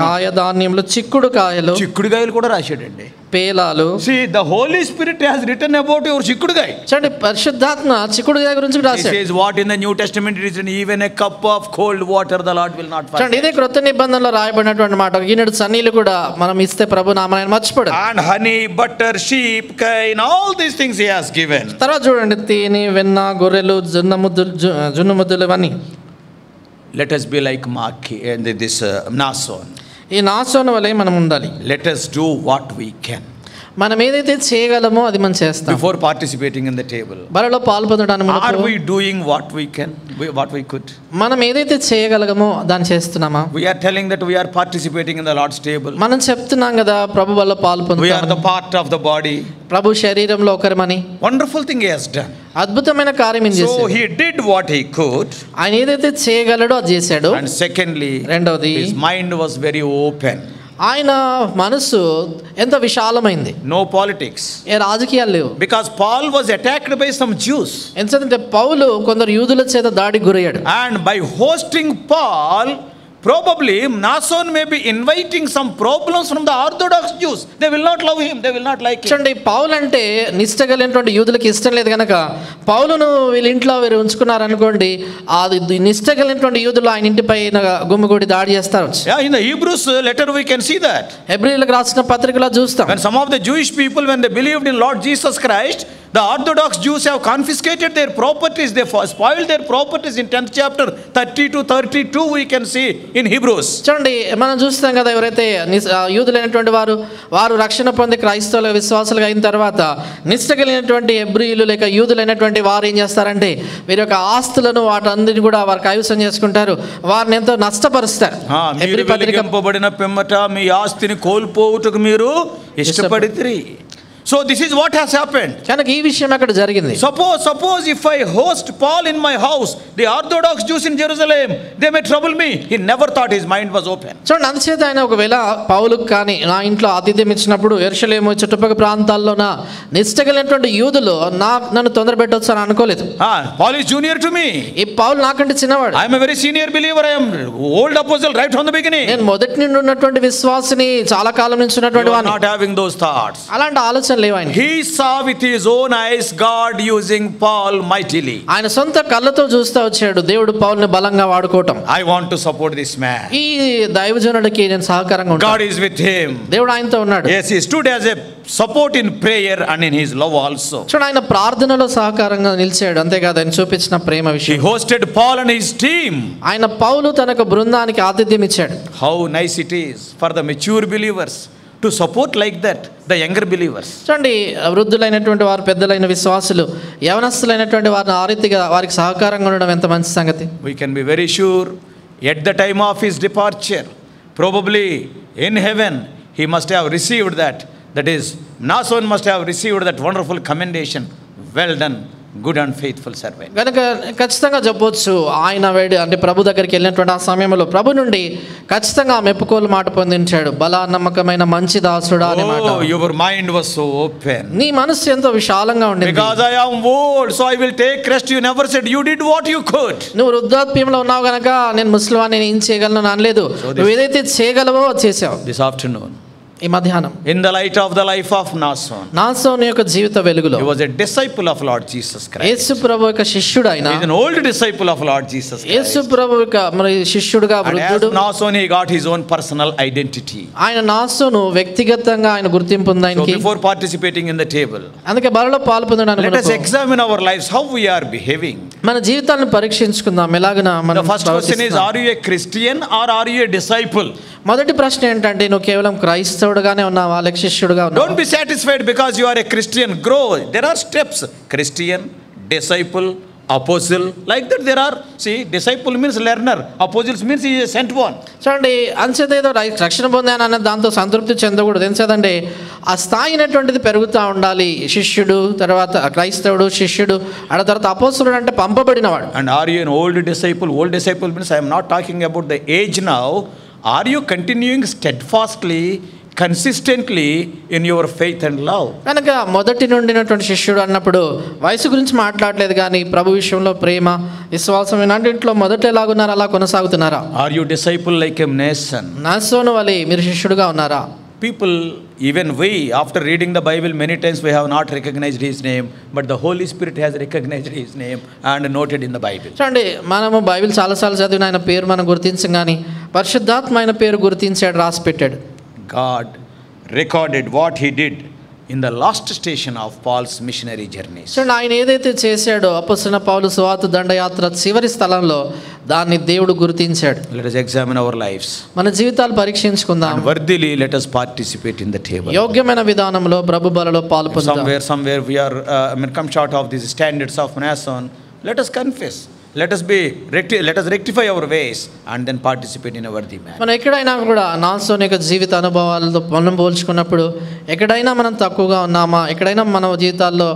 కాయధాన్యములు, చిక్కుడు కాయలు, చిక్కుడుగాయలు కూడా రాశాడండి. పేలాలు. See, the Holy Spirit has written about your చిక్కుడుగాయ. చూడండి, పరిశుద్ధాత్మ చిక్కుడుగాయ గురించి He రాశాడు. says what in the New Testament it is written, even a cup of cold water the Lord will not చూడండి, forget. ఇదే క్రొత్త నిబంధనలో రాయబడినటువంటి మాట. ఈనాడు సన్నీలు కూడా మనం ఇస్తే ప్రభు నామమున మర్చిపోడు. And honey, butter, sheep, kine, all these things he has given. తర్వాత చూడండి, తేనె, వెన్న, గొర్రెలు, జున్ను ముద్దలు ఇవన్నీ. Let us be like this Nason. ఈ నాసోను వలె మనం ఉండాలి. Let us do what we can మనం ఏదైతే చేయగలమో అది మనం చేస్తాం. before participating in the table. బలలో పాల్పొందడానికి Are we doing what we can, what we could? మనం ఏదైతే చేయగలగమో దాన్ని చేస్తున్నామా? We are telling that we are participating in the Lord's table. మనం చెప్తున్నాం కదా ప్రభు వల్ల We are పాల్పొందుతాం, the part of the body. ప్రభు శరీరంలో ఒకరమని. Wonderful thing he has done. అద్భుతమైన కార్యం ఏం So చేశాడు. he did what he could. ఆయన ఏదైతే చేయగలడో అది చేశాడు. And secondly, రెండవది, his mind was very open. ఆయన మనసు ఎంత విశాలమైంది. No politics. ఏ రాజకీయాలు లేవు. Because Paul was attacked by some Jews. ఎందుకంటే పౌలు కొందరు యూదుల చేత దాడికి గురయ్యాడు. And by hosting Paul, probably Nason may be inviting some problems from the Orthodox Jews. They will not love him. They will not like him. చూడండి, పౌలు అంటే నిష్ట కలిగినటువంటి యూదులకి ఇష్టం లేదు కనుక పౌలును వీళ్ళ ఇంట్లో వీరు ఉంచుకున్నారనుకోండి, అది నిష్ట కలిగినటువంటి యూదులు ఆయన ఇంటిపై గుమ్మిగూడి దాడి చేస్తారు. Yeah, in the Hebrews letter we can see that. హెబ్రీయులకు రాసిన పత్రికలో చూస్తాం. When some of the Jewish people, when they believed in Lord Jesus Christ, the Orthodox Jews have confiscated their properties. They spoiled their properties in 10th chapter 30 to 32 we can see in Hebrews. చూడండి, మనం చూస్తాం కదా, ఎవరైతే యూదులైనటువంటి వారు రక్షణ పొంది క్రైస్తవుల విశ్వాసులుగా అయిన తర్వాత నిష్ట కలిగినటువంటి హెబ్రీయులు లేక యూదులైనటువంటి వారు ఏం చేస్తారంటే వీరి యొక్క ఆస్తులను వాటన్నిటిని కూడా వారు కైవసం చేసుకుంటారు, వారిని ఎంతో నష్టపరుస్తారు. మీరు వెలిగింపబడిన పిమ్మట మీ ఆస్తిని కోల్పోవుటకు మీరు ఇష్టపడితిరి. So this is what has happened. కనుక ఈ విషయం అక్కడ జరిగింది. Suppose if I host Paul in my house, the Orthodox Jews in Jerusalem, they may trouble me. He never thought his mind was open. చూడండి, అందుచేత ఆయన ఒకవేళ పౌలుకు కానీ నా ఇంట్లో ఆతిథ్యం ఇచ్చినప్పుడు యెరూషలేము చుట్టుపక్కల ప్రాంతాల్లో నా నిష్ట కలిగినటువంటి యూదులు నన్ను తొందర పెట్టవచ్చు అని అనుకోలేదు. Paul is junior to me. ఈ పౌలు నాకంటే చిన్నవాడు. I am a very senior believer. I am old apostle right from the beginning. నేను మొదటి నుండి ఉన్నటువంటి విశ్వాసిని, చాలా కాలం నుంచి ఉన్నటువంటి వాడిని. Not having those thoughts. అలాంటి ఆలోచన లేవు ఆయన. He saw with his own eyes God using Paul mightily. ఆయన సొంత కళ్ళతో చూస్తూ వచ్చాడు దేవుడు పౌలుని బలంగా వాడుకోవటం. I want to support this man. ఈ దైవజనుడికి నేను సహకారంగా ఉంటాను. God is with him. దేవుడు ఆయనతో ఉన్నాడు. Yes, he stood as a support in prayer and in his love also. చూడండి, ఆయన ప్రార్థనలో సహకారంగా నిలిచాడు. అంతేకాదు ఆయన చూపించిన ప్రేమ He విషయం. hosted Paul and his team. ఆయన పౌలు తనకు బృందానికి ఆతిథ్యం ఇచ్చాడు. How nice it is for the mature believers to support like that the younger believers. చూడండి, వృద్ధులైనటువంటి వారు, పెద్దలైన విశ్వాసులు, యవనస్తులైనటువంటి వారిని ఆ రీతిగా వారికి సహకారంగా ఉండడం ఎంత మంచి సంగతి. We can be very sure at the time of his departure, probably in heaven, he must have received that is, Nason must have received that wonderful commendation. Well done, good and faithful servant. కనుక ఖచ్చితంగా చెప్పవచ్చు, ఆయన అంటే ప్రభు దగ్గరికి వెళ్ళినటువంటి ఆ సమయంలో ప్రభు నుండి ఖచ్చితంగా మెప్పుకోలు మాట పొందించాడు. బలా నమ్మకమైన మంచి దాసుడా అనే మాట. Oh, your mind was so open. నీ మనసు ఎంతో విశాలంగా ఉండింది. Because I am old, so I will take rest. You never said you did what you could. నువ్వు వృద్ధాప్యంలో ఉన్నావు కనుక నేను ముసలివాణ్ణి, నేను ఏం చేయగలను అనలేదు. నువ్వు ఏదైతే చేయగలవో చేసావు. This afternoon, ఈ మధ్యాహ్నం, in the light of the life of Nason, నాసోను యొక్క జీవిత వెలుగులో he was a disciple of Lord Jesus Christ. యేసు ప్రభు యొక్క శిష్యుడు ఆయన. He is an old disciple of Lord Jesus Christ. యేసు ప్రభు యొక్క మరి శిష్యుడుగా And వృద్ధుడు. as Nason, he got his own personal identity. ఆయన నాసోను వ్యక్తిగతంగా ఆయన గుర్తింపు ఉంది So ఆయనకి. before participating in the table, అందుకే బలలో పాల్పొందడానికి let us examine our lives, how we are behaving. మన జీవితాలను పరీక్షించుకుందాం, ఎలాగన మనం The first question is, are you a Christian or are you a disciple? మొదటి ప్రశ్న ఏంటంటే, నువ్వు కేవలం క్రైస్తవుడుగానే ఉన్నావా లేక శిష్యుడుగా ఉన్నావా? Don't be satisfied because you are a Christian. Grow. There are steps. Christian, disciple, apostle. Like that there are. See, disciple means learner. Apostles means he is sent one. చూడండి, అంచేత ఏదో రక్షణ పొందాను అన్న దాంతో సంతృప్తి చెందకూడదు. ఎందుకంటే ఆ స్థాయి అనేటువంటిది పెరుగుతూ ఉండాలి. శిష్యుడు, తర్వాత క్రైస్తవుడు, శిష్యుడు, ఆ తర్వాత అపోస్తలుడు అంటే పంపబడినవాడు. And are you an old disciple? Old disciple means I am not talking about the age now. Are you continuing steadfastly consistently in your faith and love. కనుక మొదటి నుండినటువంటి శిష్యుడు అన్నప్పుడు వయసు గురించి మాట్లాడలేదు, కానీ ప్రభు విషయంలో ప్రేమ, విశ్వాసం ఇలాంటిలో మొదట ఎలాగున్నారా అలా కొనసాగుతున్నారా? Are you disciple like a Nason? నాసోను వలె మీరు శిష్యుడుగా ఉన్నారా? People, even we, after reading the Bible many times, we have not recognized his name, but the Holy Spirit has recognized his name and noted in the Bible. చూడండి, మనము Bible చాలాసార్లు చదివిన ఆయన పేరు మనం గుర్తించం, కానీ పరిశుద్ధాత్మ ఆయన పేరు గుర్తించాడు, రాసి పెట్టాడు. God recorded what he did in the last station of Paul's missionary journeys. చూడండి, ఆయన ఏదైతే చేశాడో అపొస్తలుడైన పౌలు సువార్త దండయాత్ర చివరి స్థలంలో దాన్ని దేవుడు గుర్తించాడు. Let us examine our lives. మన జీవితాలు పరీక్షించుకుందాం. And worthily let us participate in the table. యోగ్యమైన విధానంలో ప్రభు బలలో పాల్పొందుదాం. Somewhere we are come short of these standards of Nason. Let us confess. Let us rectify our ways and then participate in a worthy manner. మనం ఎక్కడైనా కూడా నాసోని యొక్క జీవిత అనుభవాలతో మనం పోల్చుకున్నప్పుడు ఎక్కడైనా మనం తక్కువగా ఉన్నామా, ఎక్కడైనా మన జీవితాల్లో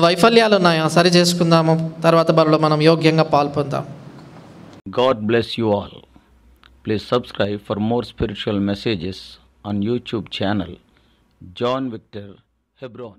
వైఫల్యాలు ఉన్నాయా, సరి చేసుకుందాము. తర్వాత బలలో మనం యోగ్యంగా పాల్పొందాం. God bless you all. Please subscribe for more spiritual messages on YouTube channel John Victor Hebron.